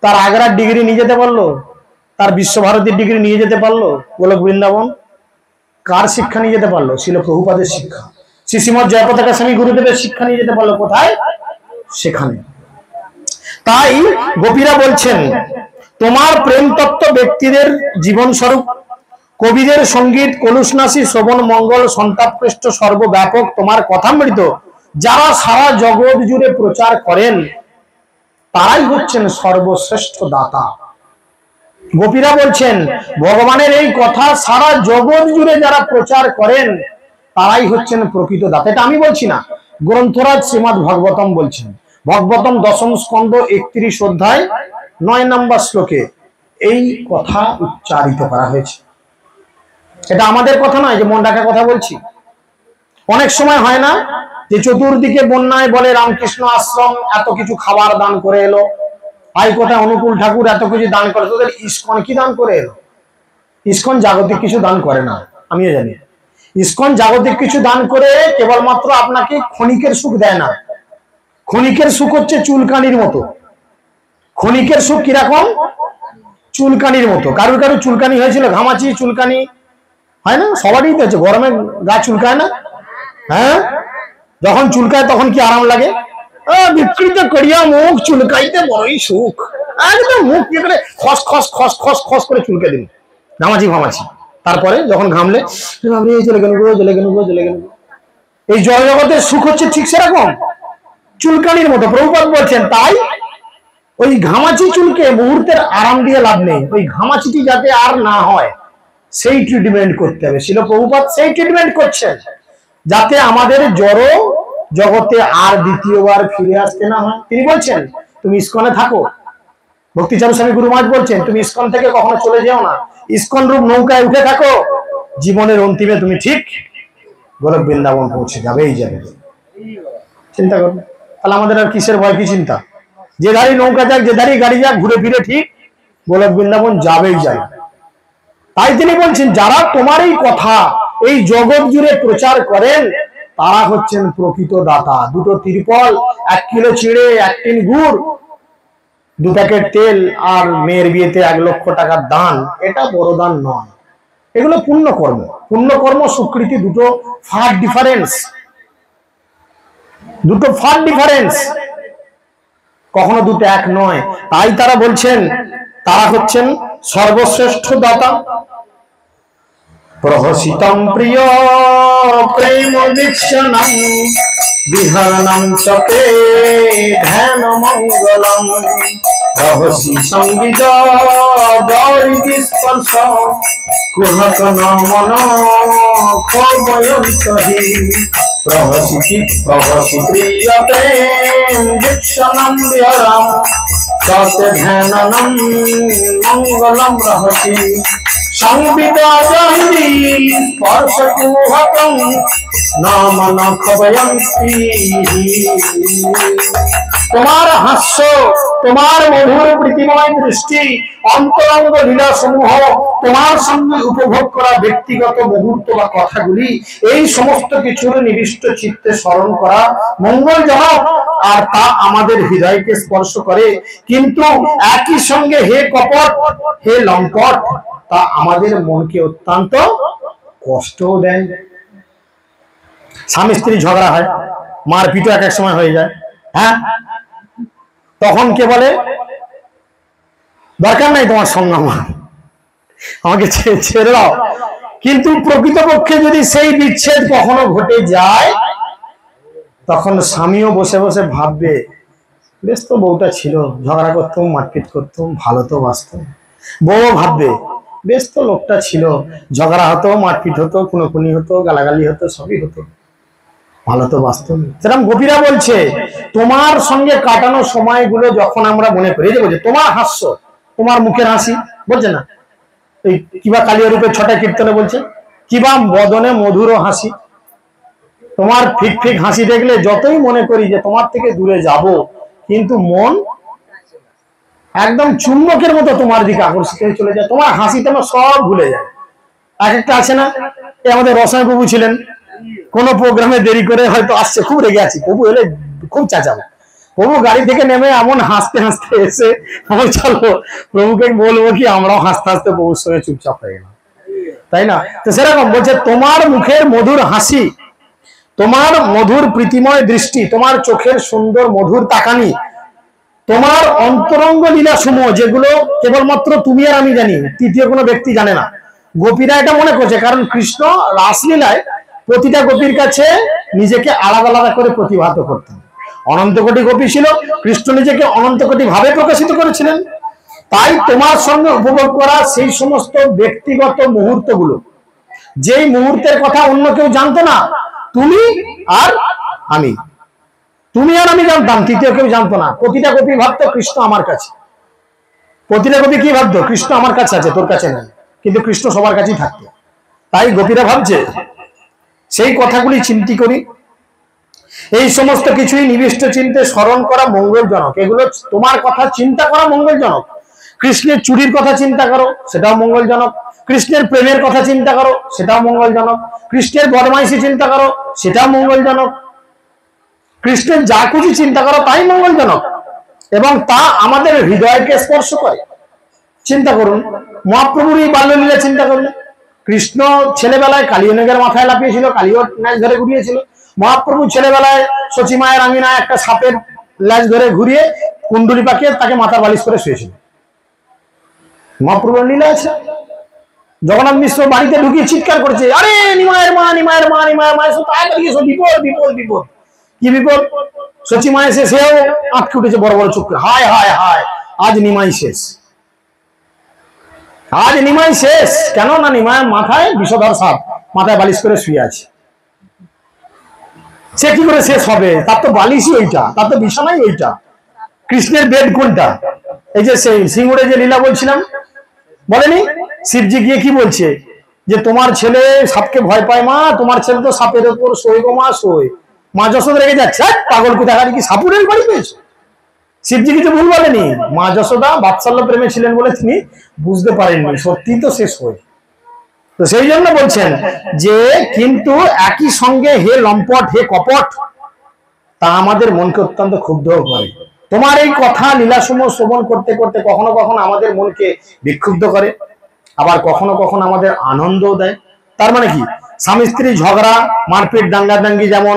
তার আগ্রার ডিগ্রি নিয়ে যেতে পারলো? তার বিশ্বভারতীর ডিগ্রি নিয়ে যেতে পারলো? গোলক বৃন্দাবন কার শিক্ষা নিয়ে যেতে পারলো? ছিল প্রভুপাদের শিক্ষা। শ্রীমৎ জয়পতাকা স্বামী গুরুদেবের শিক্ষা নিয়ে যেতে পারলো কোথায়? সেখানে। তাই গোপীরা বলছেন, তোমার প্রেম তত্ত্ব ব্যক্তিদের জীবন স্বরূপ, কবিদের সঙ্গীত কলুষনাসী শ্রবণ মঙ্গল সন্তাপকৃষ্ট সর্বব্যাপক তোমার কথামৃত যারা সারা জগৎ জুড়ে প্রচার করেন তারাই হচ্ছেন সর্বশ্রেষ্ঠ দাতা। গোপীরা বলছেন ভগবানের এই কথা সারা জগৎ জুড়ে যারা প্রচার করেন তারাই হচ্ছেন প্রকৃত দাতা। এটা আমি বলছি না, গ্রন্থরাজ শ্রীমদ্ ভাগবতম বলছেন। ভাগবতম দশম স্কন্ধ 31 অধ্যায় 9 নম্বর শ্লোকে এই কথা উচ্চারিত করা হয়েছে। এটা আমাদের কথা নয় যে মন ডাকা কথা বলছি। অনেক সময় হয় না যে চতুর্দিকে বন্যায় বলে রামকৃষ্ণ আশ্রম এত কিছু খাবার দান করে এলো, আইকোটা অনুকূল ঠাকুর এত কিছু দান করে, তোদের ইসকন কি দান করে এলো? ইসকন জাগতিক কিছু দান করে না, আমিও জানি। ইসকন জাগতিক কিছু দান করে কেবলমাত্র আপনাকে ক্ষণিকের সুখ দেয় না। ক্ষণিকের সুখ হচ্ছে চুলকানির মতো। ক্ষণিকের সুখ কিরকম? চুলকানির মতো। কারুর কারুর চুলকানি হয়েছিল, ঘামাচি চুলকানি হয় না? সবারই তো আছে, গরমে গা চুলকায় না? হ্যাঁ, যখন চুলকায় তখন কি আরাম লাগে? বিকৃত করিয়া মুখ চুলকাইতে বড়ই সুখ। একদম মুখ কি করে খস খস খস খস খস করে চুলকে দিন, ঘামাচি ঘামাচি। তারপরে যখন ঘামলে চলে গেল গো, জ্বলে গেল গো, জ্বলে গেল গো। এই জড়জগতের সুখ হচ্ছে ঠিক সেরকম চুলকানির মতো। প্রভুপাদ বলছেন তাই ওই ঘামাচি চুলকে মুহূর্তের আরাম দিয়ে লাভ নেই, ওই ঘামাচিটি যাতে আর না হয় সেই ট্রিটমেন্ট করতে হবে। শিল প্রভুপাদ সেই ট্রিটমেন্ট করছেন যাতে আমাদের জড় জগতে আর দ্বিতীয়বার ফিরে আসতে না হয়। তিনি বলছেন তুমি ইসকনে থাকো। ভক্তিচারু স্বামী গুরু মহারাজ বলছেন তুমি ইসকন থেকে কখনো চলে যেও না, ইসকন রূপ নৌকায় উঠে থাকো, জীবনের অন্তিমে তুমি ঠিক গোলক বৃন্দাবন পৌঁছে যাবেই যাবে। চিন্তা করো তাহলে আমাদের আর কিসের ভয়, কি চিন্তা? যে ধারি নৌকা যাক, যে ধারি গাড়ি যাক, ঘুরে ফিরে ঠিক গোলক বৃন্দাবন যাবেই যাবে। তাই তিনি বলছেন যারা তোমার এই কথা এই জগৎ জুড়ে প্রচার করেন তারা হচ্ছেন প্রকৃত দাতা। দুটো তিরপল, 1 কিলো চিড়ে, 1 টিন গুড়, 2 প্যাকেট তেল আর মেয়ের বিয়েতে 1 লক্ষ টাকার দান, এটা বড় দান নয়। এগুলো পুণ্য কর্ম। পুণ্য কর্ম স্বীকৃতি দুটো ফার ডিফারেন্স, দুটো ফার ডিফারেন্স, কখনো দুটো এক নয়। তাই তারা বলছেন তারা হচ্ছেন সর্বশ্রেষ্ঠ দাতা। প্রহসিতম প্রিয় প্রেম দীক্ষণম বিহরণম চতে ধ্যান মঙ্গলম রহসি সঙ্গীত দৈতি স্পর্শ কুহক মন খবয়ন্তহি প্রহসি প্রহসি প্রিয় প্রেম দীক্ষণম বিহরণম চতে ধ্যানম মঙ্গলম রহসি সংবিত জন্মি স্পর্শ কুহকম নাম নখবয়ন্তি। তোমার হাস্য, তোমার মধুর প্রীতিময় দৃষ্টি, অন্তরঙ্গ লীলা সমূহ, তোমার সঙ্গে উপভোগ করা ব্যক্তিগত মুহূর্ত বা কথাগুলি, এই সমস্ত কিছুর নিবিষ্ট চিত্তে স্মরণ করা মঙ্গলজনক, আর তা আমাদের হৃদয়কে স্পর্শ করে। কিন্তু একই সঙ্গে হে কপট, হে লম্পট, তা আমাদের মনকে অত্যন্ত কষ্ট দেয়। স্বামী স্ত্রী ঝগড়া হয়, মারপিটও এক এক সময় হয়ে যায়। হ্যাঁ, তখন কে বলে দরকার নাই তোমার সঙ্গ, আমাকে ছেড়ে দাও। কিন্তু প্রকৃতপক্ষে যদি সেই বিচ্ছেদ কখনো ঘটে যায় তখন স্বামীও বসে বসে ভাববে বেশ তো বউটা ছিল, ঝগড়া করতাম, মারপিট করতাম, ভালো তো বাঁচতাম। বউ ভাববে বেশ তো লোকটা ছিল, ঝগড়া হতো, মারপিট হতো, খুনোখুনি হতো, গালাগালি হতো, সবই হতো, ভালো তো বাঁচতাম। সেরকম গোপীরা বলছে তোমার সঙ্গে কাটানো সময়গুলো যখন আমরা মনে করি, যে বলছে তোমার হাস্য, তোমার মুখের হাসি, বলছে না এই কিবা কালিয়া রূপের 6টা কীর্তনে বলছে কিবা বদনে মধুর হাসি, তোমার ফিক ফিক হাসি দেখলে যতই মনে করি যে তোমার থেকে দূরে যাব, কিন্তু মন একদম চুম্বকের মতো তোমার দিকে আকর্ষিত হয়ে চলে যায়, তোমার হাসি তোমার সব ভুলে যায়। এক একটা আছে না, এই আমাদের রসায়ন প্রভু ছিলেন, কোনো প্রোগ্রামে দেরি করে হয়তো আসছে, খুব রেগে আছি, প্রভু এলে খুব চেঁচাবো, প্রভু গাড়ি থেকে নেমে এমন হাসতে হাসতে এসে আমার চলো প্রভুকে বলবো কি আমরাও হাসতে হাসতে প্রভুর সঙ্গে চুপচাপ হয়ে গেলাম, তাই না? তো সেরকম বলছে তোমার মুখের মধুর হাসি, তোমার মধুর প্রীতিময় দৃষ্টি, তোমার চোখের সুন্দর মধুর তাকানি, তোমার অন্তরঙ্গ লীলা সমূহ যেগুলো কেবলমাত্র তুমি আর আমি জানি, তৃতীয় কোনো ব্যক্তি জানে না। গোপীরা এটা মনে করছে, কারণ কৃষ্ণ রাসলীলায় প্রতিটা গোপীর কাছে নিজেকে আলাদা আলাদা করে প্রতিভাত করতেন। অনন্ত কোটি গোপী ছিল, কৃষ্ণ নিজেকে অনন্ত কোটি ভাবে প্রকাশিত করেছিলেন। তাই তোমার সঙ্গে উপভোগ করা সেই সমস্ত ব্যক্তিগত মুহূর্তগুলো, যেই মুহূর্তের কথা অন্য কেউ জানতো না, তুমি আর আমি, তুমি আর আমি জানতাম, তৃতীয় কেউ জানতো না। প্রতিটা গোপী ভাবতো কৃষ্ণ আমার কাছে, প্রতিটা গোপী কি ভাবতো, কৃষ্ণ আমার কাছে আছে, তোর কাছে নেই, কিন্তু কৃষ্ণ সবার কাছেই থাকতো। তাই গোপীরা ভাবছে, সেই কথাগুলি চিন্তি করি, এই সমস্ত কিছুই নিবিষ্ট চিন্তে স্মরণ করা মঙ্গলজনক, এগুলো তোমার কথা চিন্তা করা মঙ্গলজনক। কৃষ্ণের চুরির কথা চিন্তা করো, সেটাও মঙ্গলজনক। কৃষ্ণের প্রেমের কথা চিন্তা করো, সেটাও মঙ্গলজনক। কৃষ্ণের বদমাইশি চিন্তা করো, সেটাও মঙ্গলজনক। কৃষ্ণের যা কিছু চিন্তা করো তাই মঙ্গলজনক, এবং তা আমাদের হৃদয়কে স্পর্শ করে। চিন্তা করুন, মহাপ্রভুর এই বাল্যলীলা চিন্তা করুন। কৃষ্ণ ছেলেবেলায় কালিয়নগের মাথায় লাফিয়েছিল, কালিয় ল্যাজ ধরে ঘুরিয়েছিল। মহাপ্রভু ছেলেবেলায় সচিমায়ের আঙিনায় একটা সাপের ল্যাজ ধরে ঘুরিয়ে কুণ্ডুলি পাকিয়ে তাকে মাথার বালিশ করে শুয়েছিল। মহাপ্রভুর লীলা আছে। জগন্নাথ মিশ্র বাড়িতে ঢুকিয়ে চিৎকার করেছে, আরে নিমায়ের মা, নিমায়ের মা, নিমায়ের মা, এসো তাড়াতাড়ি এসো, বিপদ বিপদ বিপদ। কি বিপদ? সচিমা এসে সেও আটকে উঠেছে বড় বড় চোখ করে, হায় হায় হায়, আজ নিমাই শেষ, আজ নিমাই শেষ। কেন না, নিমায়ের মাথায় বিষধর সাপ মাথায় বালিশ করে শুয়ে আছে। সে কি করে শেষ হবে? তার তো বালিশই ওইটা, তার তো বিছানাই ওইটা। কৃষ্ণের বেড কোনটা? এই যে সেই সিঙ্গুরে যে লীলা বলছিলাম, বলেনি শিবজি গিয়ে কি বলছে, যে তোমার ছেলে সাপকে ভয় পায় মা, তোমার ছেলে তো সাপের উপর শোয় গো মা, শোয়। মা যশোদা রেগে যাচ্ছে, পাগল কোথাকার, কি সাপুরের বাড়ি পেয়েছে? শিবজি কিছু ভুল বলেনি, মা যশোদা বাৎসল্য প্রেমে ছিলেন বলে তিনি বুঝতে পারেননি, সত্যি তো শেষ হয়ে। তো সেই জন্য বলছেন যে কিন্তু একই সঙ্গে হে লম্পট, হে কপট, তা আমাদের মনকে অত্যন্ত ক্ষুব্ধ করে। তোমার এই কথা লীলাসমূহ শ্রবণ করতে করতে কখনো কখনো আমাদের মনকে বিক্ষুব্ধ করে, আবার কখনো কখনো আমাদের আনন্দও দেয়। তার মানে কি, স্বামী স্ত্রী ঝগড়া, মারপিট, দাঙ্গাদাঙ্গি যেমন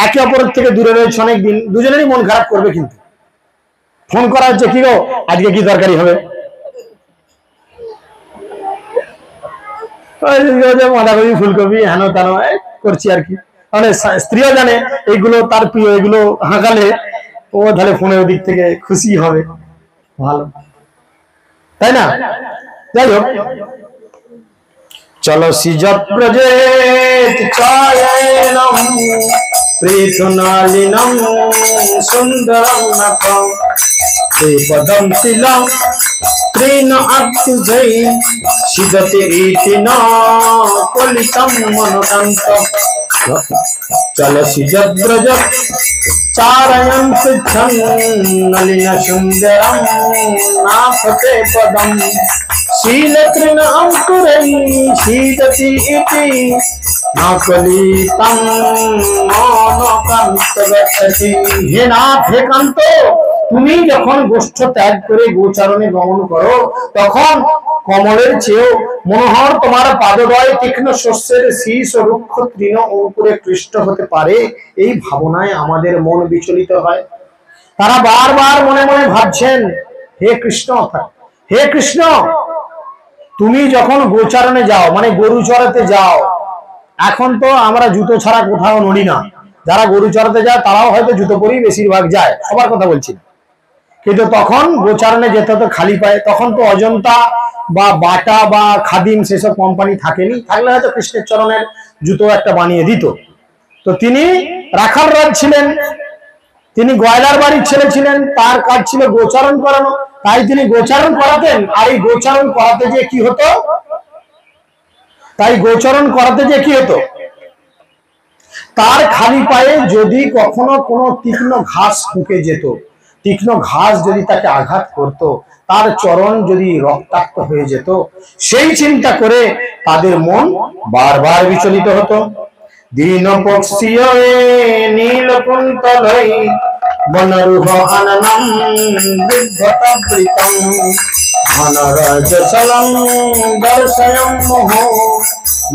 একে অপরের থেকে দূরে রয়েছে অনেকদিন, দুজনেরই মন খারাপ করবে, কিন্তু ফোন করা হচ্ছে, কি গো আজকে কি তরকারি হবে, বাঁধাকপি ফুলকপি হেন তেন করছি আর কি। মানে স্ত্রীও জানে এইগুলো তার প্রিয়, এগুলো হাঁকালে ও তাহলে ফোনের দিক থেকে খুশি হবে, ভালো, তাই না? যাই হোক, চলো সিজত ব্রজেত চায়নম প্রেতনালিনম সুন্দরম নখম পদম তিলম ত্রিন আত্মজৈ সিদতে ইতি ন কলিতম মনোদন্ত। চলো সিজত ব্রজত চারয়ন পৃচ্ছন নলিন সুন্দরম নাফতে পদম শীল তৃণ অঙ্কুরৈ শীদতি ইতি নকলিতম মনোকান্ত গচ্ছতি। হে নাথ, হে কান্ত, তুমি যখন গোষ্ঠ ত্যাগ করে গোচারণে গমন করো, তখন কমলের চেয়েও মনোহর তোমার পাদদয় তীক্ষ্ণ শস্যের শীষ ও রুক্ষ তৃণ অঙ্কুরে কৃষ্ট হতে পারে, এই ভাবনায় আমাদের মন বিচলিত হয়। তারা বারবার মনে মনে ভাবছেন, হে কৃষ্ণ, হে কৃষ্ণ, তুমি যখন গোচারণে যাও, মানে গরু চড়াতে যাও, এখন তো আমরা জুতো ছাড়া কোথাও নড়ি না, যারা গরু চড়াতে যায় তারাও হয়তো জুতো পরেই বেশিরভাগ যায়, সবার কথা বলছি, কিন্তু তখন গোচারণে যেতে হতো খালি পায়ে। তখন তো অজন্তা বা বাটা বা খাদিম সেসব কোম্পানি থাকেনি, থাকলে হয়তো কৃষ্ণের চরণের জুতো একটা বানিয়ে দিত। তো তিনি রাখাল রাজ ছিলেন, তিনি গয়লার বাড়ির ছেলে ছিলেন, তার কাজ ছিল গোচারণ করানো, তাই তিনি গোচারণ করাতেন। আর এই গোচারণ করাতে যে কি হতো, তার খালি পায়ে যদি কখনো কোনো তীক্ষ্ণ ঘাস ঢুকে যেত, তীক্ষ্ণ ঘাস যদি তাকে আঘাত করত, তার চরণ যদি রক্তাক্ত হয়ে যেত, সেই চিন্তা করে তাদের মন বারবার বিচলিত হতো। দীন পক্ষীয় নীল কুন্তলই বনরুহ আননম বিদ্ধতাবৃতম ঘনরজসলং দর্শয়ং মোহ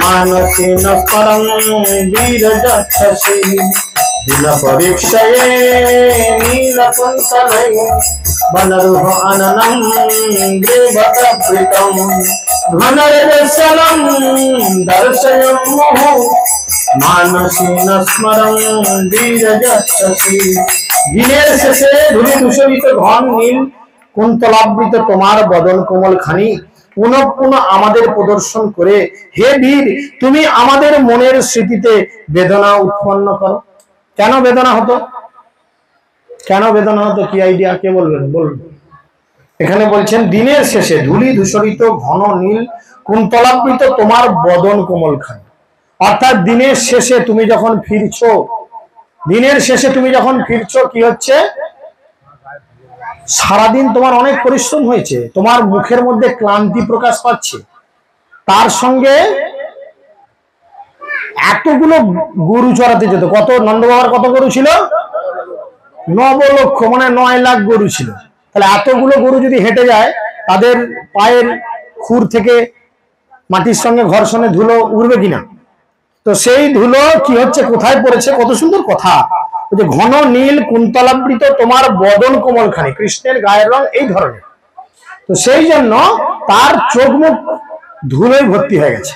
মানসিন পরং বীরজক্ষসি দিন পরীক্ষয়ে নীল কুন্তলই বনরুহ আননম বিদ্ধতাবৃতম ঘনরজসলং দর্শয়ং মোহ মানসিন স্মরং বীরজক্ষসি। দিনের শেষে ধূলি দূষিত ঘন নীল কুন্তলাবৃত তোমার বদন কোমল খানি পুনঃ পুনঃ আমাদের প্রদর্শন করে হে বীর, তুমি আমাদের মনের স্মৃতিতে বেদনা উৎপন্ন করো। কেন বেদনা হতো? কেন বেদনা হতো? কি আইডিয়া? কে বলবেন? বলুন। এখানে বলছেন দিনের শেষে ধূলি ধূসরিত ঘন নীল কুন্তলাবৃত তোমার বদন কোমল খানি, অর্থাৎ দিনের শেষে তুমি যখন ফিরছো, দিনের শেষে তুমি যখন ফিরছো কি হচ্ছে? সারাদিন তোমার অনেক পরিশ্রম হয়েছে, তোমার মুখের মধ্যে ক্লান্তি প্রকাশ পাচ্ছে, তার সঙ্গে এতগুলো গরু চড়াতে যেত। কত নন্দ বাবার কত গরু ছিল? 9 লক্ষ, মানে 9 লাখ গরু ছিল। তাহলে এতগুলো গরু যদি হেঁটে যায়, তাদের পায়ের খুর থেকে মাটির সঙ্গে ঘর্ষণে ধুলো উড়বে কিনা? তো সেই ধুলো কি হচ্ছে, কোথায় পড়েছে? কত সুন্দর কথা, যে ঘন নীল কুন্তলাবৃত তোমার বদন কোমল খানি, কৃষ্ণের গায়ের রং এই ধরনের। তো সেই জন্য তার চোখ মুখ ধুলোয় ভর্তি হয়ে গেছে,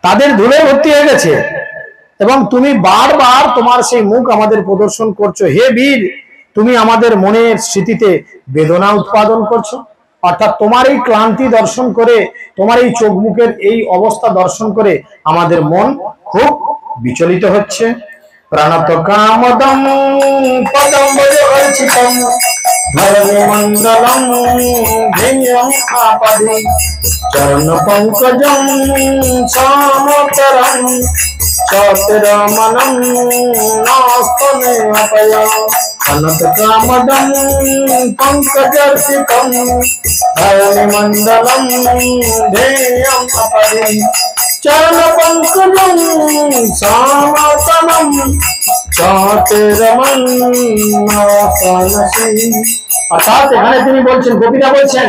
তাদের ধুলোয় ভর্তি হয়ে গেছে, এবং তুমি বারবার তোমার সেই মুখ আমাদের প্রদর্শন করছো। হে বীর, তুমি আমাদের মনের স্মৃতিতে বেদনা উৎপাদন করছো। অর্থাৎ তোমার এই ক্লান্তি দর্শন করে, তোমার এই চোখ মুখের এই অবস্থা দর্শন করে আমাদের মন খুব বিচলিত হচ্ছে। প্রাণত কামদম পদম বজর্চিতম ধরণী মণ্ডলম ধেয়ং আপদি চরণ পঙ্কজম সমতরম চতুরমনম নাস্তনে অপয়া প্রাণত কামদম পঙ্কজর্চিতম ধরণী মণ্ডলম ধেয়ং আপদি চরণ পঙ্কজম সমতরম চতুরমন নাস্তনে। অর্থাৎ এখানে তিনি বলছেন, গোপীরা বলছেন,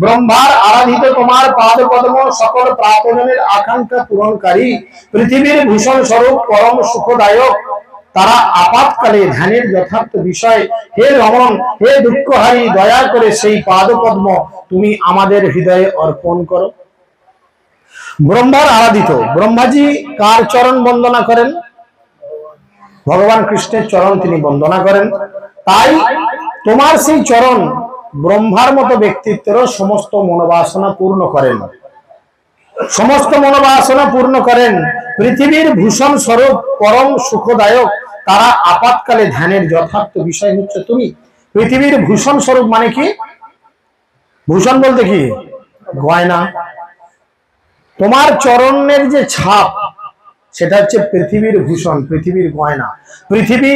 ব্রহ্মার আরাধিত তোমার পাদ পদ্ম সকল প্রার্থনের আকাঙ্ক্ষা পূরণকারী, পৃথিবীর ভূষণ স্বরূপ পরম সুখদায়ক, তারা আপাতকালে ধ্যানের যথার্থ বিষয়। হে রমণ, হে দুঃখহারী, দয়া করে সেই পাদ পদ্ম তুমি আমাদের হৃদয়ে অর্পণ করো। ব্রহ্মার আরাধিত, ব্রহ্মাজি কার চরণ বন্দনা করেন? ভগবান কৃষ্ণের চরণ তিনি বন্দনা করেন। তাই তোমার সেই চরণ ব্রহ্মার মতো ব্যক্তিত্বেরও সমস্ত মনোবাসনা পূর্ণ করেন, সমস্ত মনোবাসনা পূর্ণ করেন। পৃথিবীর ভূষণ স্বরূপ পরম সুখদায়ক, তারা আপাতকালে ধ্যানের যথার্থ বিষয় হচ্ছে তুমি। পৃথিবীর ভূষণ স্বরূপ মানে কি? ভূষণ বলতে কি? গয়না। তোমার চরণের যে ছাপ, সেটা হচ্ছে পৃথিবীর ভূষণ, পৃথিবীর গয়না। পৃথিবী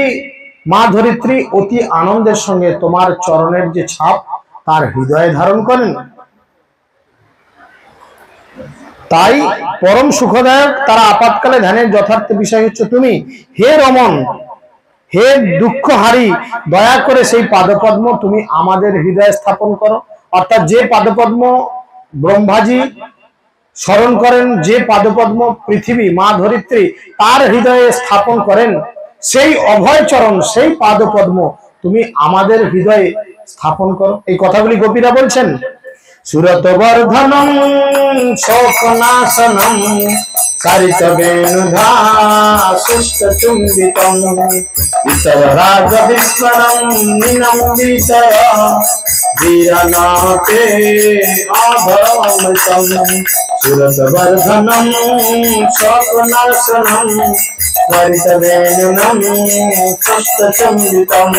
মা ধরিত্রী অতি আনন্দের সঙ্গে তোমার চরণের যে ছাপ তার হৃদয়ে ধারণ করেন। তাই পরম সুখদায়ক, তারা আপাতকালে ধ্যানের যথার্থ বিষয় হচ্ছে তুমি। হে রমণ, হে দুঃখহারী, দয়া করে সেই পাদপদ্ম তুমি আমাদের হৃদয়ে স্থাপন করো। অর্থাৎ যে পাদপদ্ম ব্রহ্মাজি স্মরণ করেন, যে পাদপদ্ম পৃথিবী মা ধরিত্রী তার হৃদয়ে স্থাপন করেন, সেই অভয় চরণ, সেই পাদপদ্ম তুমি আমাদের হৃদয়ে স্থাপন করো। এই কথাগুলি গোপীরা বলছেন। সুরত বর্ধনম শোকনাশনম সারিত বেণুধা সুষ্ট চুম্বিতম ইতর রাগ বিস্মরম নিনন্দিতয় বীরনাথে আভমৃতম। সুরত বর্ধনম শোকনাশনম সারিত বেণুধম সুষ্ট চুম্বিতম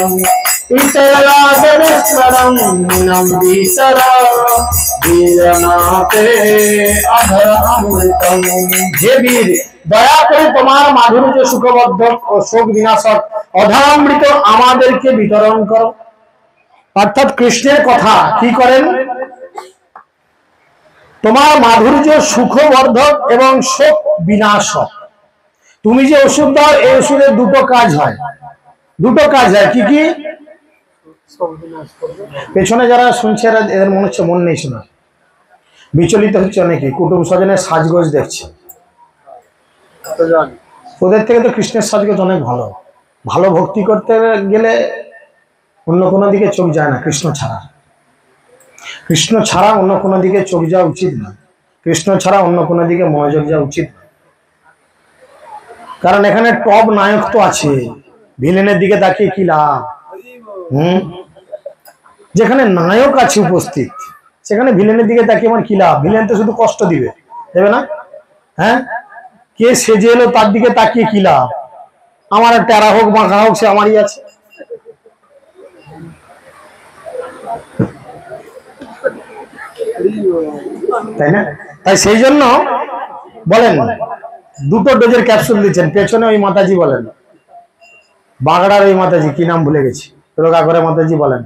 ইতর রাগ বিস্মরম নিনন্দিতয় হে বীর, দয়া করে তোমার মাধুর্য সুখবদ্ধক ও শোক বিনাশক অধরামৃত আমাদেরকে বিতরণ করো। অর্থাৎ কৃষ্ণের কথা কি করেন, তোমার মাধুর্য সুখবর্ধক এবং শোক বিনাশক। তুমি যে ওষুধ দাও, এই ওষুধের দুটো কাজ হয়, কি কি? পেছনে যারা শুনছে এদের মনে হচ্ছে মন নেই শোনা, বিচলিত হচ্ছে অনেকে, কুটুম স্বজনের সাজগোজ দেখছে। ওদের থেকে তো কৃষ্ণের সাজগোজ অনেক ভালো। ভালো ভক্তি করতে গেলে অন্য কোনো দিকে চোখ যায় না, কৃষ্ণ ছাড়া অন্য কোনো দিকে চোখ যাওয়া উচিত না, কৃষ্ণ ছাড়া অন্য কোনো দিকে মনোযোগ যাওয়া উচিত না। কারণ এখানে টপ নায়ক তো আছে, ভিলেনের দিকে তাকিয়ে কি লাভ? যেখানে নায়ক আছে উপস্থিত, সেখানে ভিলেনের দিকে তাকিয়ে আমার কি লাভ? ভিলেন তো শুধু কষ্ট দেবে না? হ্যাঁ, কে সেজে এলো তার দিকে তাকিয়ে কি লাভ? আমার টেরা হোক বাঁকা হোক, সে আমারই আছে। তাই না? তাই সেই জন্য বলেন, দুটো ডোজের ক্যাপসুল দিচ্ছেন। পেছনে ওই মাতাজি বলেন, বাগড়ার ওই মাতাজি, কি নাম ভুলে গেছি, রোগা করে মাতাজি বলেন,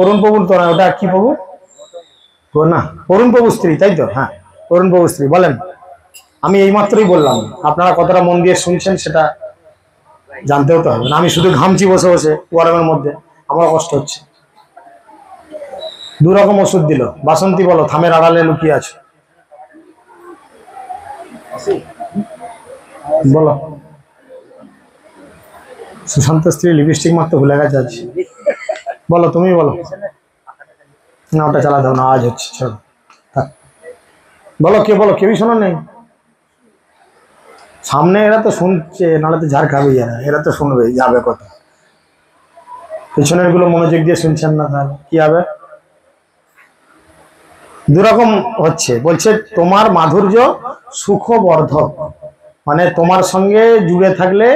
অরুণ প্রভুর তো না, ওটা কি প্রভু না, অরুণ প্রভু স্ত্রী, তাই তো? হ্যাঁ, অরুণ প্রভু স্ত্রী বলেন। আমি এই মাত্রই বললাম, আপনারা কতটা মন দিয়ে শুনছেন সেটা জানতেও তো হবে না। আমি শুধু ঘামছি বসে বসে গরমের মধ্যে, আমার কষ্ট হচ্ছে। দু রকম ওষুধ দিল। বাসন্তী বলো, থামের আড়ালে লুকিয়ে আছো, বলো। সুশান্ত স্ত্রী লিপস্টিক মারতে ভুলে গেছে আজ, বলো, তুমি বলো না, ওটা চালা দাও না, আজ হচ্ছে, চলো বলো, কে বলো, কেউই শোনো নেই সামনে। এরা তো শুনছে, নাহলে তো ঝাড় খাবে, এরা তো শুনবে, যাবে কথা। পেছনের গুলো মনোযোগ দিয়ে শুনছেন না, তাহলে কি হবে? দুরকম হচ্ছে, বলছে তোমার মাধুর্য সুখবর্ধক, মানে তোমার সঙ্গে জুড়ে থাকলে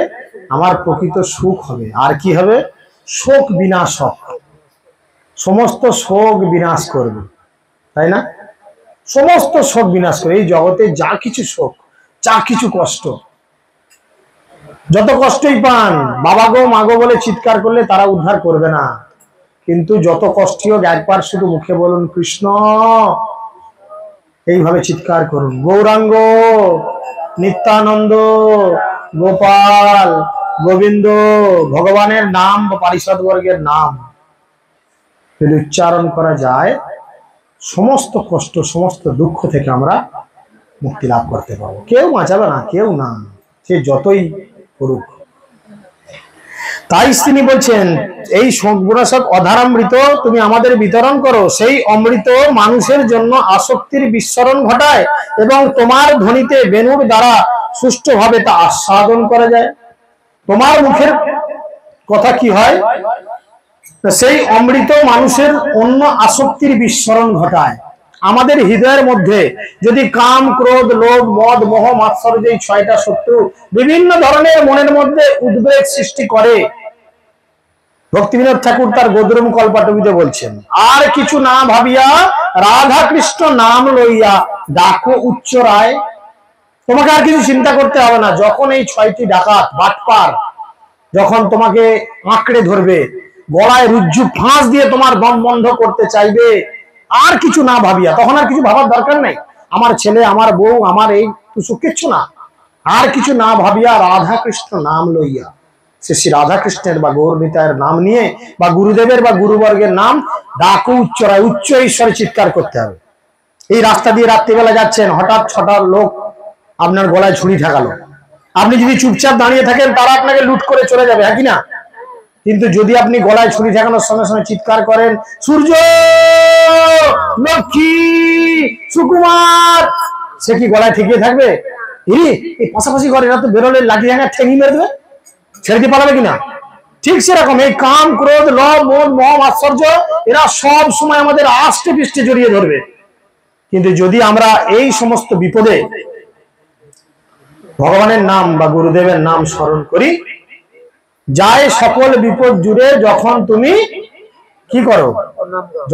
আমার প্রকৃত সুখ হবে। আর কি হবে? শোক বিনাশক, সমস্ত শোক বিনাশ করবে, তাই না? সমস্ত শোক বিনাশ করে। এই জগতে যা কিছু শোক, যা কিছু কষ্ট, যত কষ্টই পান, বাবা গো মা গো বলে চিৎকার করলে তারা উদ্ধার করবে না। কিন্তু যত কষ্টই হোক, একবার শুধু মুখে বলুন কৃষ্ণ, এইভাবে চিৎকার করুন, গৌরাঙ্গ, নিত্যানন্দ, গোপাল, গোবিন্দ, ভগবানের নাম বা পারিষদ বর্গের নাম যদি উচ্চারণ করা যায়, সমস্ত কষ্ট, সমস্ত দুঃখ থেকে আমরা মুক্তি লাভ করতে পারবো। কেউ বাঁচাবে না, কেউ না, সে যতই করুক। তাই তিনি বলছেন, এই শোকবিনাশক অধারামৃত তুমি আমাদের বিতরণ করো। সেই অমৃত মানুষের জন্য আসক্তির বিস্মরণ ঘটায় এবং তোমার ধ্বনিতে বেণুর দ্বারা সুষ্ঠুভাবে তা আস্বাদন করা যায়। তোমার মুখের কথা কি হয়? সেই অমৃত মানুষের অন্য আসক্তির বিস্মরণ ঘটায়। আমাদের হৃদয়ের মধ্যে যদি কাম, ক্রোধ, লোভ, মদ, মোহ, মাৎসর্য, এই 6টা শত্রু বিভিন্ন ধরনের মনের মধ্যে উদ্বেগ সৃষ্টি করে, ভক্তিবিনোদ ঠাকুর তার গদ্রম কল্পাটবিতে বলছেন, আর কিছু না ভাবিয়া রাধা কৃষ্ণ নাম লইয়া ডাকো উচ্চ রায়। তোমাকে আর কিছু চিন্তা করতে হবে না। যখন এই 6টি ডাকাত বাটপার যখন তোমাকে আঁকড়ে ধরবে, গলায় রুজ্জু ফাঁস দিয়ে তোমার দম বন্ধ করতে চাইবে, আর কিছু না ভাবিয়া, তখন আর কিছু ভাবার দরকার নাই, আমার ছেলে, আমার বউ, আমার এই কিছু কিচ্ছু না, আর কিছু না ভাবিয়া রাধা কৃষ্ণ নাম লইয়া, শ্রী রাধা কৃষ্ণের বা গৌর নিতায়ের নাম নিয়ে বা গুরুদেবের বা গুরুবর্গের নাম ডাকু উচ্চরায়, উচ্চ ঈশ্বরে চিৎকার করতে হবে। এই রাস্তা দিয়ে রাত্রিবেলা যাচ্ছেন, হঠাৎ 6টা লোক আপনার গলায় ছুরি ঠেকালো, আপনি যদি চুপচাপ দাঁড়িয়ে থাকেন, তারা আপনাকে লুট করে চলে যাবে, হ্যাঁ কি না? কিন্তু যদি আপনি গলায় ছুরি ঠেকানোর সঙ্গে সঙ্গে চিৎকার করেন, সূর্য, লক্ষ্মী, সুকুমার, সে কি গলায় ঠেকিয়ে থাকবে? এই পাশাপাশি ঘরে এরা তো বেরোলে লাঠি ভাঙা ঠেঙি মেরে দেবে, ছেড়ে দিয়ে পালাবে কিনা? ঠিক সেরকম এই কাম, ক্রোধ, লোভ, মোহ, মাৎসর্য, এরা সব সময় আমাদের আষ্টে পৃষ্ঠে জড়িয়ে ধরবে। কিন্তু যদি আমরা এই সমস্ত বিপদে ভগবানের নাম বা গুরুদেবের নাম স্মরণ করি, যায় সকল বিপদ জুড়ে। যখন তুমি কি করো?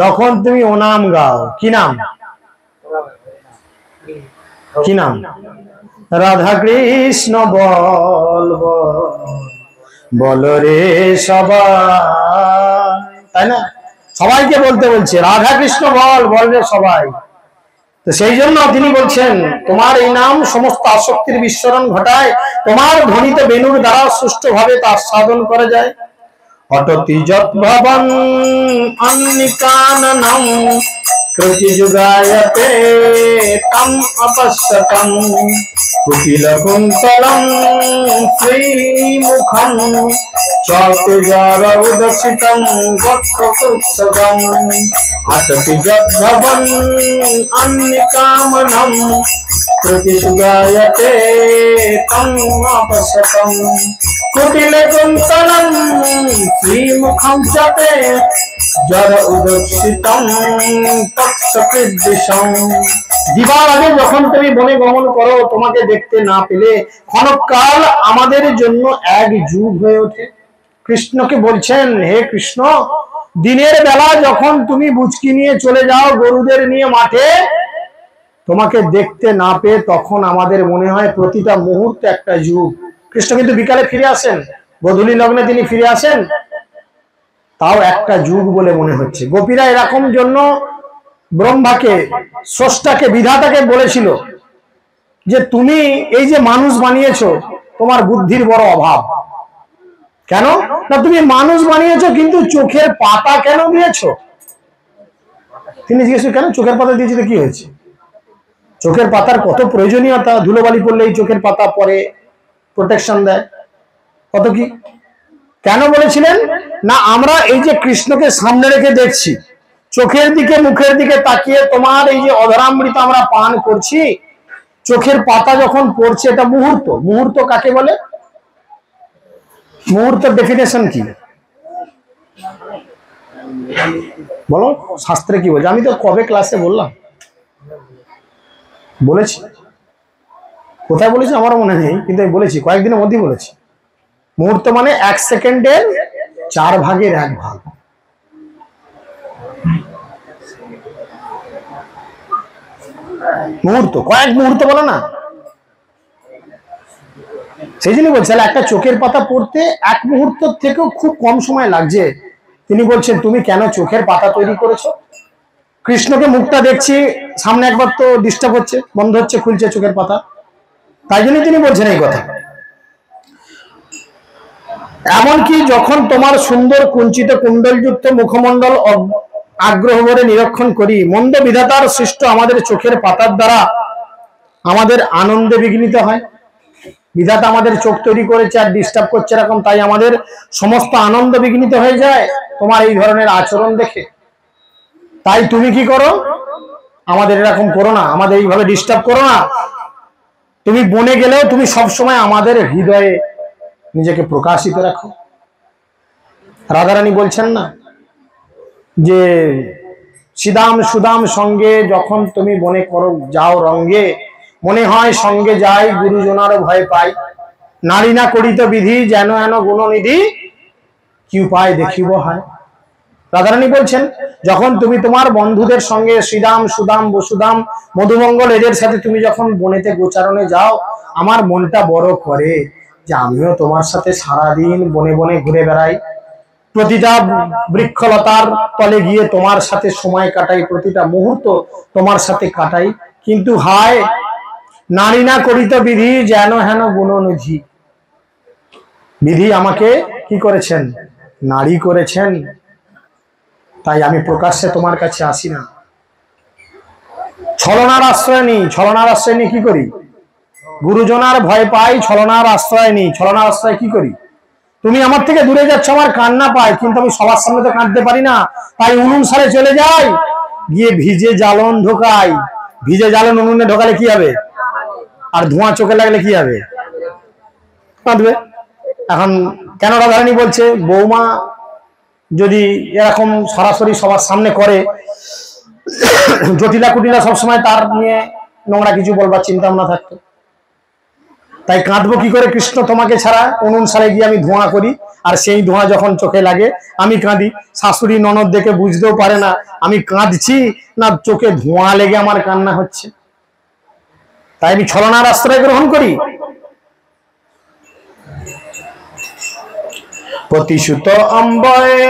যখন তুমি ও নাম গাও। কি নাম? কি নাম? রাধা কৃষ্ণ বল বল, বলো রে সবাই, তাই না? সবাইকে বলতে বলছে রাধা কৃষ্ণ বল, বল রে সবাই। তো সেই জন্য তিনি বলছেন তোমার এই নাম সমস্ত আসক্তির বিস্মরণ ঘটায়, তোমার ধ্বনিত বেণুর দ্বারা সুষ্ঠুভাবে তা সাধন করা যায়। অটতি যদ্ভবন অন্নিকাননম কৃতিযুগায়তে তম অপশ্যতম কুটিলকুন্তলম শ্রীমুখম চতুজারৌদসিতম বক্ষকুৎসবম অটতি যদ্ভবন অন্নিকাননম কৃতিযুগায়তে তম অপশ্যতম কুটিলকুন্তলম শ্রীমুখম চতে জর উদক্ষিতম তৎসকৃদ্দিশম। দিবার আগে যখন তুমি বনে গমন করো, তোমাকে দেখতে না পেলে ক্ষণকাল আমাদের জন্য এক যুগ হয়ে ওঠে। কৃষ্ণকে বলছেন হে কৃষ্ণ, দিনের বেলা যখন তুমি বুচকি নিয়ে চলে যাও গরুদের নিয়ে মাঠে, তোমাকে দেখতে না পেয়ে তখন আমাদের মনে হয় প্রতিটা মুহূর্তে একটা যুগ। কৃষ্ণ কিন্তু বিকালে ফিরে আসেন, গোধূলি লগ্নে তিনি ফিরে আসেন, তাও একটা যুগ বলে মনে হচ্ছে। গোপীরা এরকম জন্য ব্রহ্মাকে, স্রষ্টাকে, বিধাতাকে বলেছিল যে তুমি এই যে মানুষ বানিয়েছো, তোমার বুদ্ধির বড় অভাব। কেন না তুমি মানুষ বানিয়েছো কিন্তু চোখের পাতা কেন দিয়েছো? তিনি জিজ্ঞেস কেন চোখের পাতা দিয়েছি তো কি হয়েছে? চোখের পাতার কত প্রয়োজনীয়তা, ধুলোবালি পড়লে এই চোখের পাতা পরে প্রোটেকশন দেয়, কত কি। কেন বলেছিলেন না আমরা এই যে কৃষ্ণকে সামনে রেখে দেখছি, চোখের দিকে মুখের দিকে তাকিয়ে তোমার এই যে অধরামৃত আমরা পান করছি, চোখের পাতা যখন পড়ছে এটা মুহূর্ত। মুহূর্ত কাকে বলে? মুহূর্তের ডেফিনেশন কি বলো, শাস্ত্রে কি বলছে? আমি তো কবে ক্লাসে বললাম, বলেছি, কোথায় বলেছি আমারও মনে নেই, কিন্তু আমি বলেছি, কয়েকদিনের মধ্যেই বলেছি। মুহূর্ত মানে 1 সেকেন্ডের 4 ভাগের 1 ভাগ। মুহূর্ত, কয়েক মুহূর্ত বলে না, সেই জন্য বলছে একটা চোখের পাতা পড়তে 1 মুহূর্ত থেকেও খুব কম সময় লাগছে। তিনি বলছেন তুমি কেন চোখের পাতা তৈরি করেছো? কৃষ্ণকে মুখটা দেখছি, সামনে একবার তো ডিস্টার্ব হচ্ছে, বন্ধ হচ্ছে, খুলছে চোখের পাতা, তাই জন্য তিনি বলছেন এই কথা। এমনকি যখন তোমার সুন্দর কুঞ্চিত কুণ্ডলযুক্ত মুখমণ্ডল আগ্রহ ভরে নিরীক্ষণ করি, মন্দ বিধাতার সৃষ্ট আমাদের চোখের পাতার দ্বারা আমাদের আনন্দে বিঘ্নিত হয়। বিধাতা আমাদের চোখ তৈরি করেছে আর ডিস্টার্ব করছে এরকম, তাই আমাদের সমস্ত আনন্দ বিঘ্নিত হয়ে যায় তোমার এই ধরনের আচরণ দেখে। তাই তুমি কি করো, আমাদের এরকম করো না, আমাদের এইভাবে ডিস্টার্ব করো না। তুমি বনে গেলেও তুমি সবসময় আমাদের হৃদয়ে নিজেকে প্রকাশিত রাখো। রাধারানী বলছেন না যে শ্রীদাম সুদাম সঙ্গে যখন তুমি বনে করো যাও রঙ্গে, মনে হয় সঙ্গে যাই গুরুজনার ভয় পাই, নারী না করিত বিধি যেন এন গুণনিধি, কি উপায় দেখিব হয়। রাধারানী বলছেন যখন তুমি তোমার বন্ধুদের সঙ্গে শ্রীদাম সুদাম বসুদাম মধুমঙ্গল এদের সাথে তুমি যখন বনেতে গোচারণে যাও, আমার মনটা বড় করে যে আমিও তোমার সাথে সারাদিন বনে বনে ঘুরে বেড়াই, প্রতিটা বৃক্ষলতার তলে গিয়ে তোমার সাথে সময় কাটাই, প্রতিটা মুহূর্ত তোমার সাথে কাটাই, কিন্তু হায় নারী না করিত বিধি যেন হেন গুণনিধি। বিধি আমাকে কি করেছেন? নারী করেছেন, তাই আমি প্রকাশ্যে তোমার কাছে আসি না। ছলনার আশ্রয় নিই, ছলনার আশ্রয় নিয়ে কি করি? গুরুজনার ভয় পাই, ছলনার আশ্রয় নিই। ছলনার আশ্রয় কি করি? তুমি আমার থেকে দূরে যাচ্ছ, আমার কান্না পায়, কিন্তু আমি সবার সামনে তো কাঁদতে পারি না, তাই উনুন সারে চলে যাই, গিয়ে ভিজে জ্বালন ঢোকাই। ভিজে জ্বালন উনুনে ঢোকালে কি হবে? আর ধোঁয়া চোখে লাগলে কি হবে? কাঁদবে। এখন কেন রাধারানী বলছে বৌমা যদি এরকম সরাসরি সবার সামনে করে, জটিলা কুটিলা সবসময় তার নিয়ে নোংরা কিছু বলবার চিন্তা ভাবনা থাকতো, তাই কাঁদবো কি করে? কৃষ্ণ তোমাকে ছাড়া উনুন সালে গিয়ে আমি ধোঁয়া করি, আর সেই ধোঁয়া যখন চোখে লাগে আমি কাঁদি। শাশুড়ি ননদ দেখে বুঝতেও পারে না আমি কাঁদছি না চোখে ধোঁয়া লেগে আমার কান্না হচ্ছে, তাই আমি ছলনার আশ্রয় গ্রহণ করি। প্রতিশুত অম্বয়ে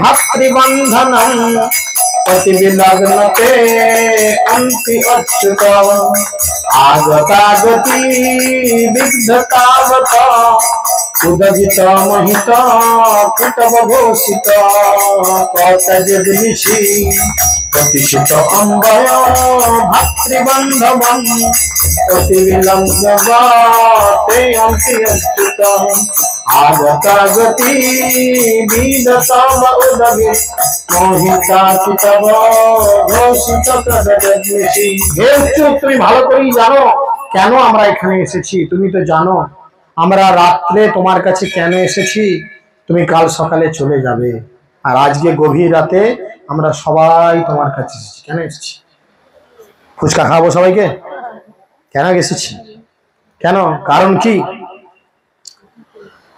ভাতৃবন্ধনম অতিবিলগ্নতে অন্তি অচ্যুত আগতাগতি বিদ্ধতাবত উদজিত মহিত কুটব ঘোষিত কতজনিষি প্রতিশুত অম্বয় ভাতৃবন্ধবম অতিবিলগ্নতে অন্তি অচ্যুত আগতাগতি বিদ্ধতাব উদজিত তুমি ভালো করেই জানো কেন আমরা এখানে এসেছি। তুমি তো জানো আমরা রাত্রে তোমার কাছে কেন এসেছি। তুমি কাল সকালে চলে যাবে, আর আজকে গভীর রাতে আমরা সবাই তোমার কাছে এসেছি। কেন এসেছি? ফুচকা খাওয়াবো সবাইকে। কেন এসেছি? কেন? কারণ কি?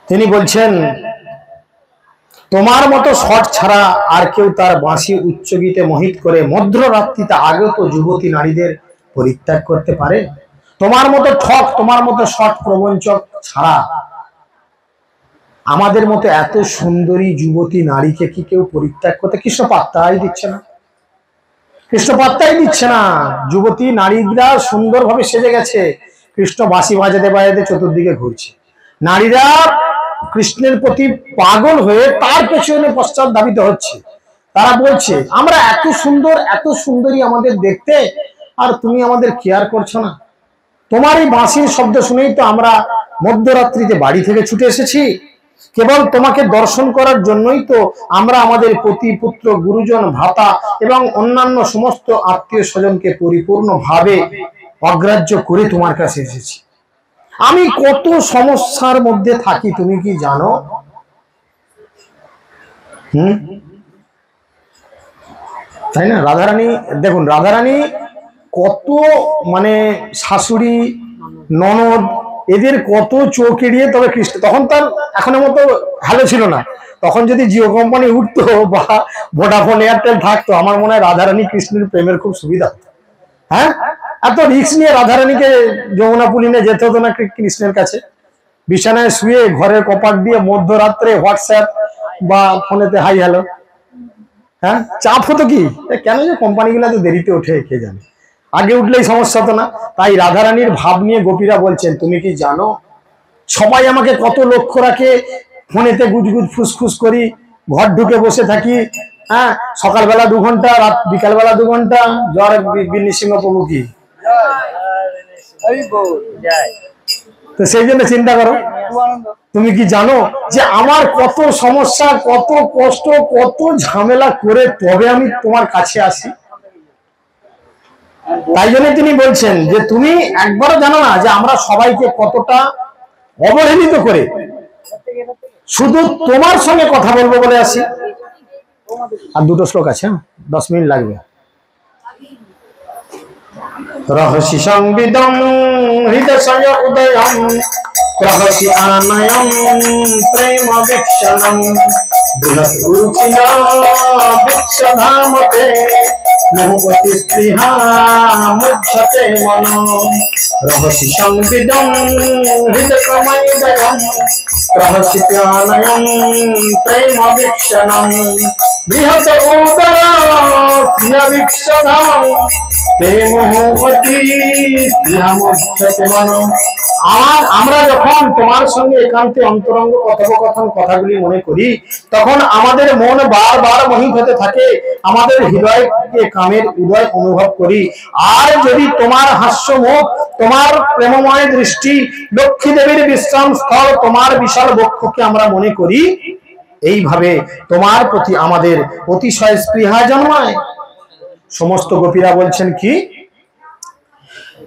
তিনি বলছেন তোমার মতো শট ছাড়া আর কেউ তার বাঁশি উচ্চ গীতে মোহিত করে মধ্যরাত্রিতে আগত যুবতী নারীদের পরিত্যাগ করতে পারে? তোমার মতো ঠক, তোমার মতো শট প্রবঞ্চক ছাড়া আমাদের মতো এত সুন্দরী যুবতী নারীকে কি কেউ পরিত্যাগ করতে? কৃষ্ণ পাত্তাই দিচ্ছে না, কৃষ্ণ পাত্তাই দিচ্ছে না। যুবতী নারীরা সুন্দরভাবে সেজে গেছে, কৃষ্ণ বাঁশি বাজাতে বাজাতে চতুর্দিকে ঘুরছে। নারীরা কৃষ্ণের প্রতি পাগল হয়ে তার পেছনে পশ্চাৎ ধাবিত হচ্ছে। তারা বলছে আমরা এত সুন্দর, এত সুন্দরী আমাদের দেখতে, আর তুমি আমাদের কেয়ার করছো না। তোমার এই বাঁশির শব্দ শুনেই তো আমরা মধ্যরাত্রিতে বাড়ি থেকে ছুটে এসেছি। কেবল তোমাকে দর্শন করার জন্যই তো আমরা আমাদের পতি, পুত্র, গুরুজন, ভ্রাতা এবং অন্যান্য সমস্ত আত্মীয় স্বজনকে পরিপূর্ণভাবে অগ্রাহ্য করে তোমার কাছে এসেছি। আমি কত সমস্যার মধ্যে থাকি তুমি কি জানো? তাই না? রাধারানী দেখুন, রাধারানী কত মানে শাশুড়ি ননদ এদের কত চোখ এড়িয়ে, তবে কৃষ্ণ তখন তার এখনের মতো ভালো ছিল না। তখন যদি জিও কোম্পানি উঠতো বা ভোডাফোন এয়ারটেল থাকতো, আমার মনে হয় রাধারানী কৃষ্ণের প্রেমের খুব সুবিধা হতো। হ্যাঁ, এত রিস্ক নিয়ে রাধারানীকে যমুনা পুলিনে যেতে হতো না কৃষ্ণের কাছে। বিছানায় শুয়ে ঘরের কপাট দিয়ে মধ্যরাত্রে হোয়াটসঅ্যাপ বা ফোনেতে হাই হ্যালো। হ্যাঁ, চাপ হতো কি, কেন যে কোম্পানিগুলো তো দেরিতে ওঠে কে জানে, আগে উঠলেই সমস্যা হতো না। তাই রাধারানীর ভাব নিয়ে গোপীরা বলছেন তুমি কি জানো সবাই আমাকে কত লক্ষ্য রাখে, ফোনেতে গুজগুজ ফুসফুস করি, ঘর ঢুকে বসে থাকি। হ্যাঁ, সকালবেলা 2 ঘন্টা, রাত বিকালবেলা 2 ঘন্টা। জয় বিন্নি সিংহ প্রভু কি। তো সেই জন্য চিন্তা করো, তুমি কি জানো যে আমার কত সমস্যা, কত কষ্ট, কত ঝামেলা করে তবে আমি তোমার কাছে আসি। তাই জন্য তিনি বলছেন যে তুমি একবারও জানো না যে আমরা সবাইকে কতটা অবহেলিত করে শুধু তোমার সঙ্গে কথা বলবো বলে আসি। আর 2টো শ্লোক আছে, 10 মিনিট লাগবে। রহস্য সংবিদম হৃদয় উদয়ম রহস্য আনয়ম প্রেম বিক্ষণম বৃহৎ রুচিনা বিক্ষধামতে মোহবতী স্পৃহা মুচ্ছতে মন রহস্য সংবিদম হৃদয়ম রহস্য আনয়ম প্রেম বিক্ষণম বৃহৎ উদর বিক্ষণম আমরা যখন তোমার সঙ্গে একান্তে অন্তরঙ্গ কথোপকথন কথাগুলি মনে করি, তখন আমাদের মন বারবার মোহিত হতে থাকে, আমাদের হৃদয়কে কামের উদয় অনুভব করি। আর যদি তোমার হাস্যমুখ, তোমার প্রেমময় দৃষ্টি, লক্ষ্মী দেবীর বিশ্রাম স্থল, তোমার বিশাল বক্ষকে আমরা মনে করি, এইভাবে তোমার প্রতি আমাদের অতিশয় স্পৃহা জন্মায়। সমস্ত গোপীরা বলছেন কি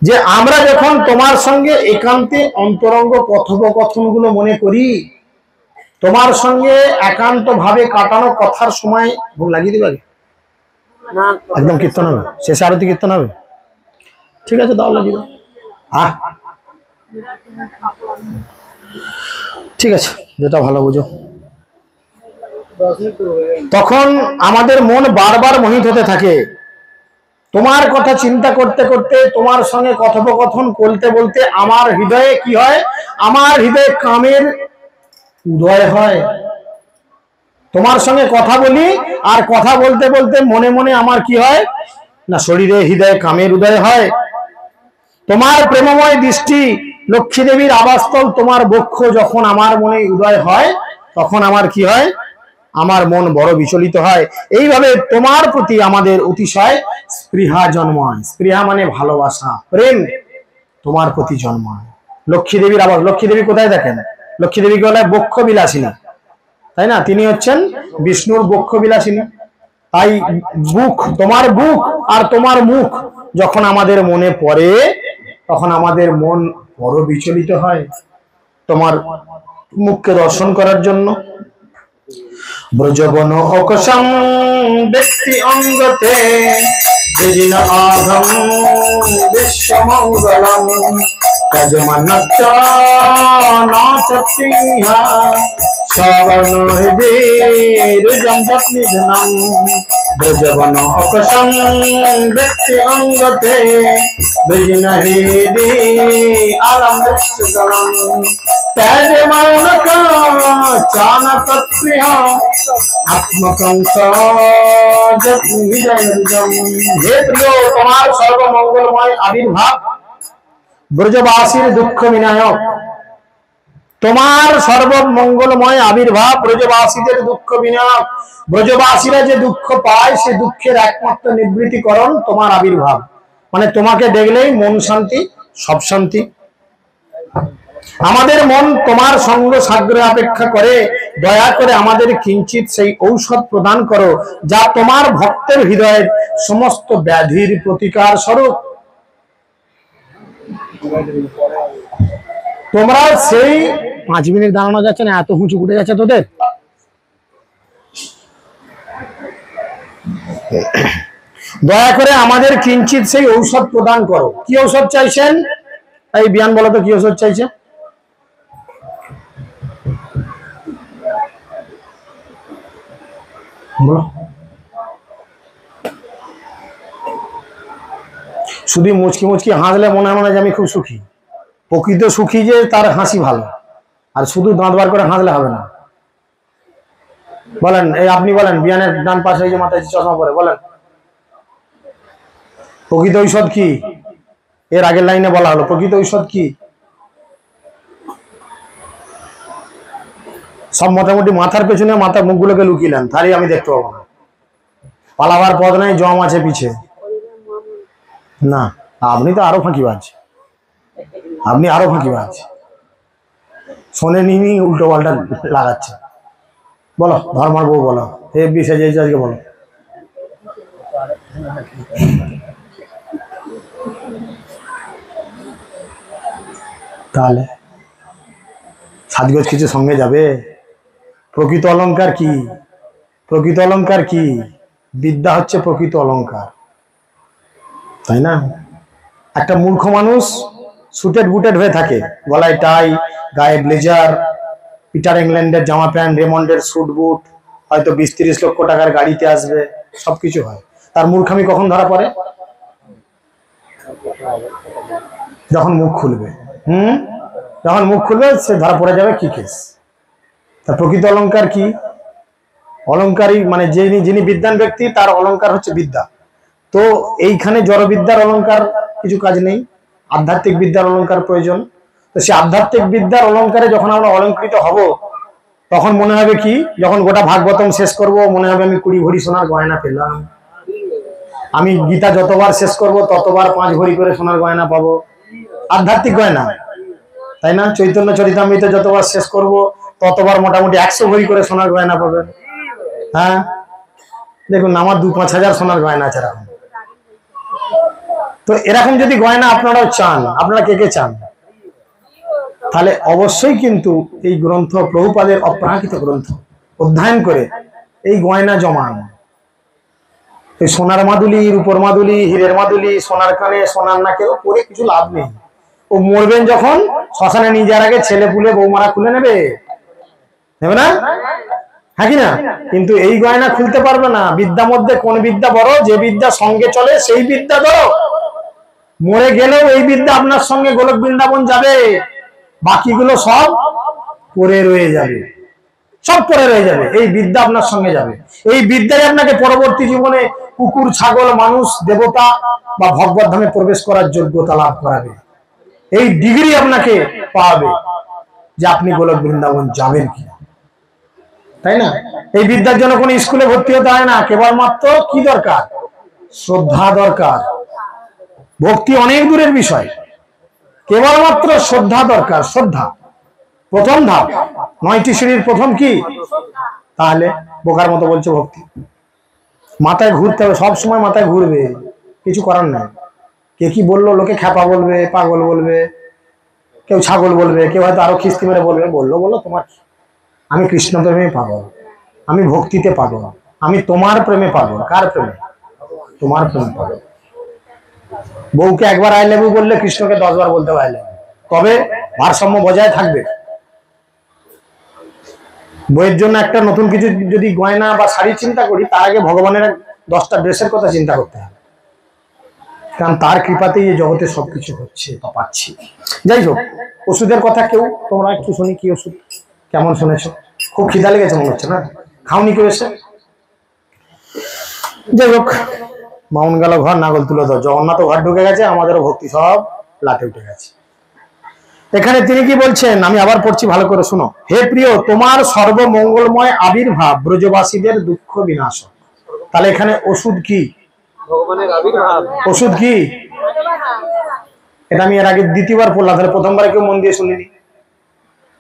যে আমরা যখন তোমার সঙ্গে একান্তে অন্তরঙ্গ কথোপকথন গুলো মনে করি, তোমার সঙ্গে একান্ত ভাবে কাটানো কথার সময় ভোগ লাগিয়ে দিবে একদম কীর্তন হবে, শেষে আরতি কীর্তন হবে। ঠিক আছে, দাও লাগিয়ে দাও। ঠিক আছে, যেটা ভালো বুঝো। তখন আমাদের মন বারবার মোহিত হতে থাকে, তোমার কথা চিন্তা করতে করতে, তোমার সঙ্গে কথোপকথন বলতে বলতে আমার হৃদয়ে কি হয়, আমার হৃদয়ে কামের উদয় হয়। তোমার সঙ্গে কথা বলি, আর কথা বলতে বলতে মনে মনে আমার কি হয় না, শরীরে হৃদয়ে কামের উদয় হয়। তোমার প্রেমময় দৃষ্টি লক্ষ্মী দেবীর আবাসস্থল তোমার বক্ষ যখন আমার মনে উদয় হয়, তখন আমার কি হয়, আমার মন বড় বিচলিত হয়। এইভাবে তোমার প্রতি আমাদের অতিশয় স্পৃহা জন্মায়। স্পৃহা মানে ভালোবাসা, প্রেম তোমার প্রতি জন্মায়। লক্ষ্মী দেবীর আবাস, লক্ষ্মী দেবী কোথায় দেখেন? লক্ষ্মী দেবীকে বলা হয় বক্ষ বিলাসিনী, তাই না? তিনি হচ্ছেন বিষ্ণুর বক্ষ বিলাসিনী। তাই বুক, তোমার বুক আর তোমার মুখ যখন আমাদের মনে পড়ে, তখন আমাদের মন বড় বিচলিত হয় তোমার মুখকে দর্শন করার জন্য। ব্রজবন অকসং ব্যক্তি অঙ্গতে বিজিন আঘম বিশ্বমঙ্গলম যজমানচ্চ নাচতিহা সবর্ণ হৃদয়ম তৎনিধনম। ব্রজবন অকসং ব্যক্তি অঙ্গতে বিজিন হৃদি আলম বিশ্বদলম ত্যাজমানক চানকপ্রিয়া হে প্রিয়, তোমার সর্বমঙ্গলময় আবির্ভাব ব্রজবাসীর দুঃখ বিনায়ক। তোমার সর্বমঙ্গলময় আবির্ভাব ব্রজবাসীদের দুঃখ বিনায়ক। ব্রজবাসীরা যে দুঃখ পায়, সে দুঃখের একমাত্র নিবৃত্তিকরণ তোমার আবির্ভাব। মানে তোমাকে দেখলেই মন শান্তি, সব শান্তি। আমাদের মন তোমার সঙ্গ সাগ্রহে অপেক্ষা করে। দয়া করে আমাদের কিঞ্চিত সেই ঔষধ প্রদান করো, যা তোমার ভক্তের হৃদয়ের সমস্ত ব্যাধির প্রতিকার স্বরূপ। তোমরা সেই 5 মিনিট দাঁড়ানো যাচ্ছে না, এত হুঁচু উঠে যাচ্ছে তোদের। দয়া করে আমাদের কিঞ্চিত সেই ঔষধ প্রদান করো। কি ঔষধ চাইছেন? এই বিয়ান বলো তো, কি ঔষধ চাইছে? শুধু মুচকি মুচকি হাসলে মনে হয় যে আমি খুব সুখী। প্রকৃত সুখী যে তার হাসি ভালো, আর শুধু দাঁত বার করে হাসলে হবে না। বলেন, এই আপনি বলেন, বিয়ানের ডান পাশে এই যে মাথায় চশমা পরে, বলেন প্রকৃত ঔষধ কি? এর আগের লাইনে বলা হলো প্রকৃত ঔষধ কি। সব মোটামুটি মাথার পেছনে মাথার মুখগুলোকে লুকিলেন, তারই আমি দেখতে পাবো না। পালাবার পথ নাই, জম আছে পিছে। না, আপনি তো আরো ফাঁকিবাজ, আপনি আরো ফাঁকিবাজ। শোনেনি, উল্টো পাল্টা লাগাচ্ছে। বলো ধর্মার বউ, বলো হে বিষয় আজকে বলো। তাহলে সাজগোজ কিছু সঙ্গে যাবে? প্রকৃত অলংকার কি? প্রকৃত অলংকার কি? বিদ্যা হচ্ছে প্রকৃত অলংকার, তাই না? একটা মূর্খ মানুষ সুটেড বুটেড হয়ে থাকে, গলায় টাই, গায়ে ব্লেজার, পিটার ইংল্যান্ডের জামা প্যান্ট, রেমন্ডের স্যুট বুট, হয়তো 20-30 লক্ষ টাকার গাড়িতে আসবে, সবকিছু হয়। তার মূর্খামি কখন ধরা পড়ে? যখন মুখ খুলবে। যখন মুখ খুলবে সে ধরা পড়ে যাবে কি কেস। তা প্রকৃত অলংকার কি? অলংকারী মানে যিনি বিদ্বান ব্যক্তি, তার অলংকার হচ্ছে বিদ্যা। তো এইখানে জড়বিদ্যার অলংকার কিছু কাজ নেই, আধ্যাত্মিক বিদ্যার অলংকার প্রয়োজন। তো সে আধ্যাত্মিক বিদ্যার অলংকারে যখন আমরা অলঙ্কৃত হব, তখন মনে হবে কি, যখন গোটা ভাগবতম শেষ করব, মনে হবে আমি 20 ভরি সোনার গয়না পেলাম। আমি গীতা যতবার শেষ করব, ততবার 5 ভরি করে সোনার গয়না পাবো, আধ্যাত্মিক গয়না, তাই না? চৈতন্য চরিতামৃত যতবার শেষ করব, ততবার মোটামুটি 100 ভরি করে সোনার গয়না পাবেন। হ্যাঁ, দেখুন আমার 2-5 হাজার সোনার গয়না আছে এরকম। তো এরকম যদি গয়না আপনারাও চান, আপনারা কে কে চান? তাহলে অবশ্যই কিন্তু এই গ্রন্থ, প্রভুপাদের অপ্রাকৃত গ্রন্থ অধ্যয়ন করে এই গয়না জমান। এই সোনার মাদুলি, রূপর মাদুলি, হীরের মাদুলি, সোনার কানে, সোনার নাকে পরে কিছু লাভ নেই। ও মরবেন যখন, শ্মশানে নিয়ে যাওয়ার আগে ছেলে পুলে বৌমারা খুলে নেবে না? হ্যাঁ কি না? কিন্তু এই গয়না খুলতে পারবে না। বিদ্যা মধ্যে কোন বিদ্যা বড়? যে বিদ্যা সঙ্গে চলে সেই বিদ্যা ধরো। মরে গেলেও এই বিদ্যা আপনার সঙ্গে গোলক বৃন্দাবন যাবে, বাকিগুলো সব পরে রয়ে যাবে। সব পরে রয়ে যাবে। এই বিদ্যা আপনার সঙ্গে যাবে। এই বিদ্যায় আপনাকে পরবর্তী জীবনে কুকুর, ছাগল, মানুষ, দেবতা বা ভগবত ধামে প্রবেশ করার যোগ্যতা লাভ করাবে। এই ডিগ্রি আপনাকে পাবে যে আপনি গোলক বৃন্দাবন যাবেন কিনা, তাই না? এই বিদ্যার জন্য কোন স্কুলে ভর্তি হতে হয় না, কেবলমাত্র কি দরকার? শ্রদ্ধা দরকার। ভক্তি অনেক দূরের বিষয়, কেবলমাত্র শ্রদ্ধা দরকার। শ্রদ্ধা প্রথম ধাপ। 9টি সিঁড়ির প্রথম কি? তাহলে বোকার মতো বলছে ভক্তি। মাথায় ঘুরতে হবে, সব সময় মাথায় ঘুরবে, কিছু করার নাই। কে কি বললো, লোকে খ্যাপা বলবে, পাগল বলবে, কেউ ছাগল বলবে, কেউ হয়তো আরো খিস্তি মেরে বলবে। বললো তোমার, আমি কৃষ্ণ প্রেমে পাগল, আমি ভক্তিতে পাগল, আমি তোমার প্রেমে পাগল। কার প্রেমে? তোমার প্রেমে পাগল। বউকে একবার আই লাভ ইউ বললে কৃষ্ণকে 10 বার বলতে হবে আই লাভ ইউ, তবে ভারসাম্য বজায় থাকবে। বইয়ের জন্য একটা নতুন কিছু যদি গয়না বা শাড়ি চিন্তা করি, তার আগে ভগবানের 10টা ড্রেসের কথা চিন্তা করতে হবে, কারণ তার কৃপাতেই এই জগতে সবকিছু হচ্ছে বা পাচ্ছি। যাই হোক, ওষুধের কথা কেউ তোমরা একটু শুনি। কি ওষুধ, কেমন শুনেছো? খুব খিদা লেগেছে মনে হচ্ছে না? খাওনি কেউ এসে? যাই হোক, মাউন গেল ঘর, নাগল তুলে দাও। জগন্নাথ ঘর ঢুকে গেছে, আমাদেরও ভক্তি সব লাটে উঠে গেছে। এখানে তিনি কি বলছেন, আমি আবার পড়ছি, ভালো করে শুনো। হে প্রিয়, তোমার সর্বমঙ্গলময় আবির্ভাব ব্রজবাসীদের দুঃখ বিনাশ। তাহলে এখানে ওষুধ কি? ভগবানের আবির্ভাব। ওষুধ কি? এটা আমি এর আগে দ্বিতীয়বার পড়লাম, তাহলে প্রথমবারে কেউ মন দিয়ে শুনিনি।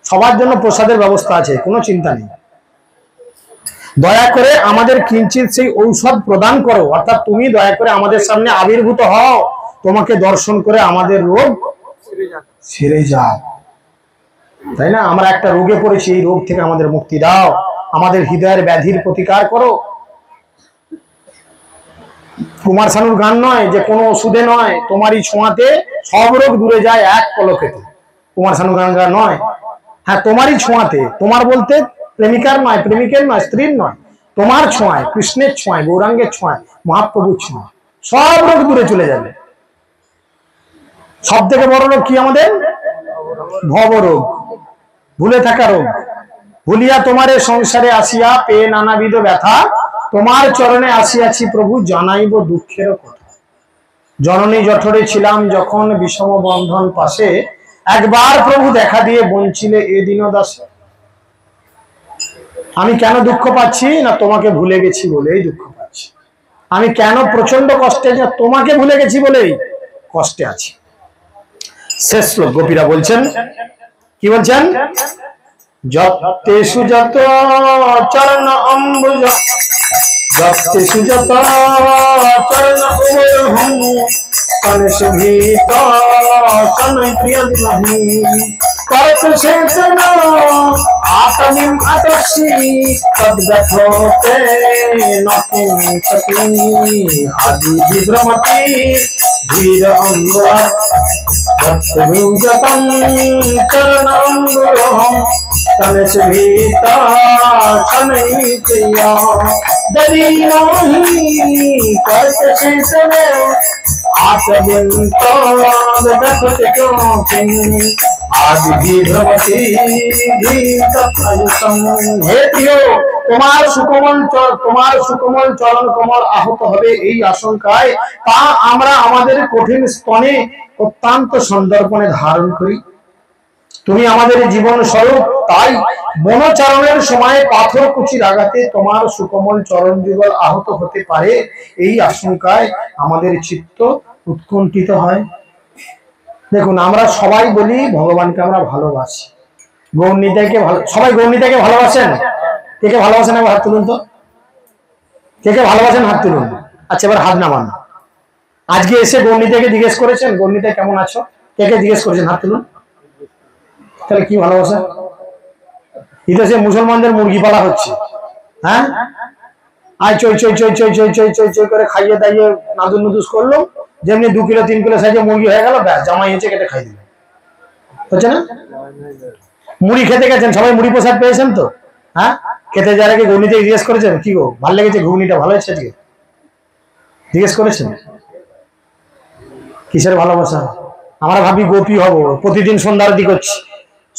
সবার জন্য প্রসাদের ব্যবস্থা আছে, কোনো চিন্তা নেই। দয়া করে আমাদের কিঞ্চিত সেই ঔষধ প্রদান করো, অর্থাৎ তুমি দয়া করে আমাদের সামনে আবির্ভূত হও, তোমাকে দর্শন করে আমাদের রোগ সেরে যাও। তাই না? আমরা একটা রোগে পড়েছি, এই রোগ থেকে আমাদের মুক্তি দাও, আমাদের হৃদয়ের ব্যাধির প্রতিকার করো। কুমার শানুর গান নয় যে কোনো ওষুধে নয়, তোমারই ছোঁয়াতে সব রোগ দূরে যায় এক পলকেতে। কুমার শানুর গান নয়। হ্যাঁ, তোমারই ছোঁয়াতে। তোমার বলতে প্রেমিকার নয়, প্রেমিকের নয়, স্ত্রীর নয়, তোমার ছোঁয়ায়, কৃষ্ণের ছোঁয়ায়, গৌরাঙ্গের ছোঁয়ায়, মহাপ্রভুর ছোঁয়ায় সব রোগ দূরে চলে যাবে। সব থেকে বড় রোগ কি আমাদের? ভবরোগ, ভুলে থাকা রোগ। ভুলিয়া তোমারে সংসারে আসিয়া পেয়ে নানাবিধ ব্যথা, তোমার চরণে আসিয়াছি প্রভু, জানাইব দুঃখের কথা। জননী জঠরে ছিলাম যখন বিষম বন্ধন পাশে, একবার প্রভু দেখা দিয়ে বঞ্চিলে এ দিন দাসে। আমি কেন দুঃখ পাচ্ছি না? তোমাকে ভুলে গেছি বলেই দুঃখ পাচ্ছি। আমি কেন প্রচন্ড কষ্টে? যে তোমাকে ভুলে গেছি বলেই কষ্টে আছি। শেষ শ্লোক গোপীরা বলছেন, কি বলছেন? যতে সুজত চরণ অম্বুজ, যতে সুজত চরণ অম্বুজহং, কলশ ভীত তনয় প্রিয় দিলহি, করত শেষন আতমিম আতসি, তদ্গথতে নপুংসতি, আদি বিভ্রমতি ধীর অঙ্গ, যতে সুজতং চরণ অম্বুজহং, কলশ ভীত তনয় প্রিয় দিলহি, করত শেষন তোমার সুকোমল চরণ কমল আহত হবে এই আশঙ্কায় তা আমরা আমাদের কঠিন স্তনে অত্যন্ত সন্দর্পণে ধারণ করি। তুমি আমাদের জীবন স্বরূপ, তাই বনচারণের সময় পাথর কুচির আঘাতে তোমার সুকোমল চরণ যুগল আহত হতে পারে এই আশঙ্কায় আমাদের চিত্ত উৎকণ্ঠিত হয়। দেখুন, আমরা সবাই বলি ভগবানকে আমরা ভালোবাসি, গৌরনীতাকে সবাই গৌরনীতাকে ভালোবাসেন। কে কে ভালোবাসেন একবার হাত তুলুন তো। কে কে ভালোবাসেন হাত তুলুন। আচ্ছা, এবার হাত নামান। আজকে এসে গৌরনীতাকে জিজ্ঞেস করেছেন গৌরনীতা কেমন আছো? কে কে জিজ্ঞেস করেছেন? হাত তুলুন। তাহলে কি ভালোবাসা? এটা সে মুসলমানদের মুরগি পালা হচ্ছে। হ্যাঁ, আয় চই চই চই চই চই চই চই চই করে খাইয়ে দাইয়ে নাদুস নুদুস করলো, যেমনি 2 কিলো 3 কিলো সাইজে মুরগি হয়ে গেল, ব্যাস জামাই এসে কেটে খাই দিল। হচ্ছে না? মুড়ি খেতে গেছেন, সবাই মুড়ি প্রসাদ পেয়েছেন তো? হ্যাঁ, খেতে যাওয়ার আগে ঘুগনিতে জিজ্ঞেস করেছেন কি গো ভালো লেগেছে, ঘুগনিটা ভালো হয়েছে আজকে? জিজ্ঞেস করেছেন? কিসের ভালোবাসা? আমরা ভাবি গোপী হব, প্রতিদিন সন্ধ্যা আরতি করছি,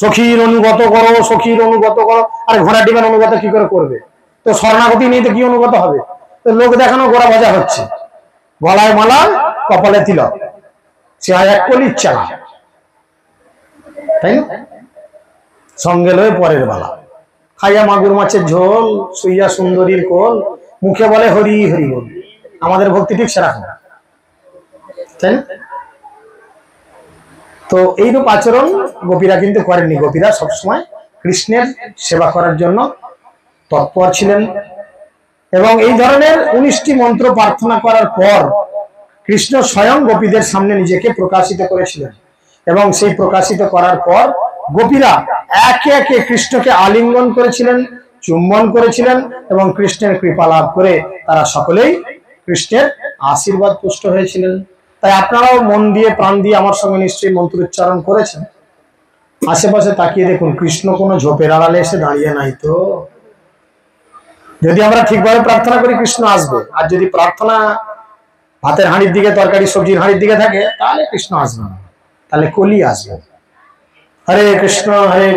সখীর অনুগত করো, সখীর অনুগত করো। আর ঘোড়া ডিমের অনুগত কি করে করবে? তো শরণাগতি নেই তো কি অনুগত হবে? তো লোক দেখানো গোড়া ভাজা হচ্ছে, গলায় মালা কপালে তিলক, সে হয় এক কলির চালা, তাই না? সঙ্গে লয়ে পরের বেলা খাইয়া মাগুর মাছের ঝোল, শুইয়া সুন্দরীর কোল, মুখে বলে হরি হরি বল। আমাদের ভক্তি ঠিক সেরকম, তাই না? তো এইরূপ আচরণ গোপীরা কিন্তু করেননি। গোপীরা সবসময় কৃষ্ণের সেবা করার জন্য তৎপর ছিলেন। এবং এই ধরনের 19টি মন্ত্র প্রার্থনা করার পর কৃষ্ণ স্বয়ং গোপীদের সামনে নিজেকে প্রকাশিত করেছিলেন। এবং সেই প্রকাশিত করার পর গোপীরা একে একে কৃষ্ণকে আলিঙ্গন করেছিলেন, চুম্বন করেছিলেন এবং কৃষ্ণের কৃপা লাভ করে তারা সকলেই কৃষ্ণের আশীর্বাদ পুষ্ট হয়েছিলেন। তাই আপনারাও মন দিয়ে প্রাণ দিয়ে আমার সঙ্গে নিশ্চয়ই মন্ত্র উচ্চারণ করেছেন। আশেপাশে তাকিয়ে দেখুন, কৃষ্ণ কোনো ঝোপের আড়ালে এসে দাঁড়িয়ে নাই তো। যদি আমরা ঠিকভাবে প্রার্থনা করি কৃষ্ণ আসবে, আর যদি প্রার্থনা ভাতের হাঁড়ির দিকে, তরকারি সবজির হাঁড়ির দিকে থাকে, তাহলে কৃষ্ণ আসবে না, তাহলে কলি আসবে। হরে কৃষ্ণ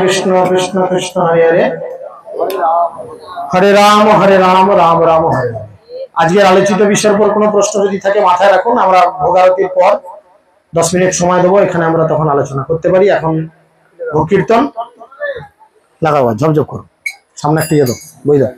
কৃষ্ণ কৃষ্ণ হরে হরে, হরে রাম রাম রাম হরে হরে। আজকের আলোচিত বিষয়ের উপর কোনো প্রশ্ন যদি থাকে মাথায় রাখুন, আমরা ভোগারতির পর 10 মিনিট সময় দেবো, এখানে আমরা তখন আলোচনা করতে পারি। এখন ভোগ কীর্তন লাগাবো, ঝপঝপ করো, সামনে একটা ইয়ে দেবো, বুঝলে।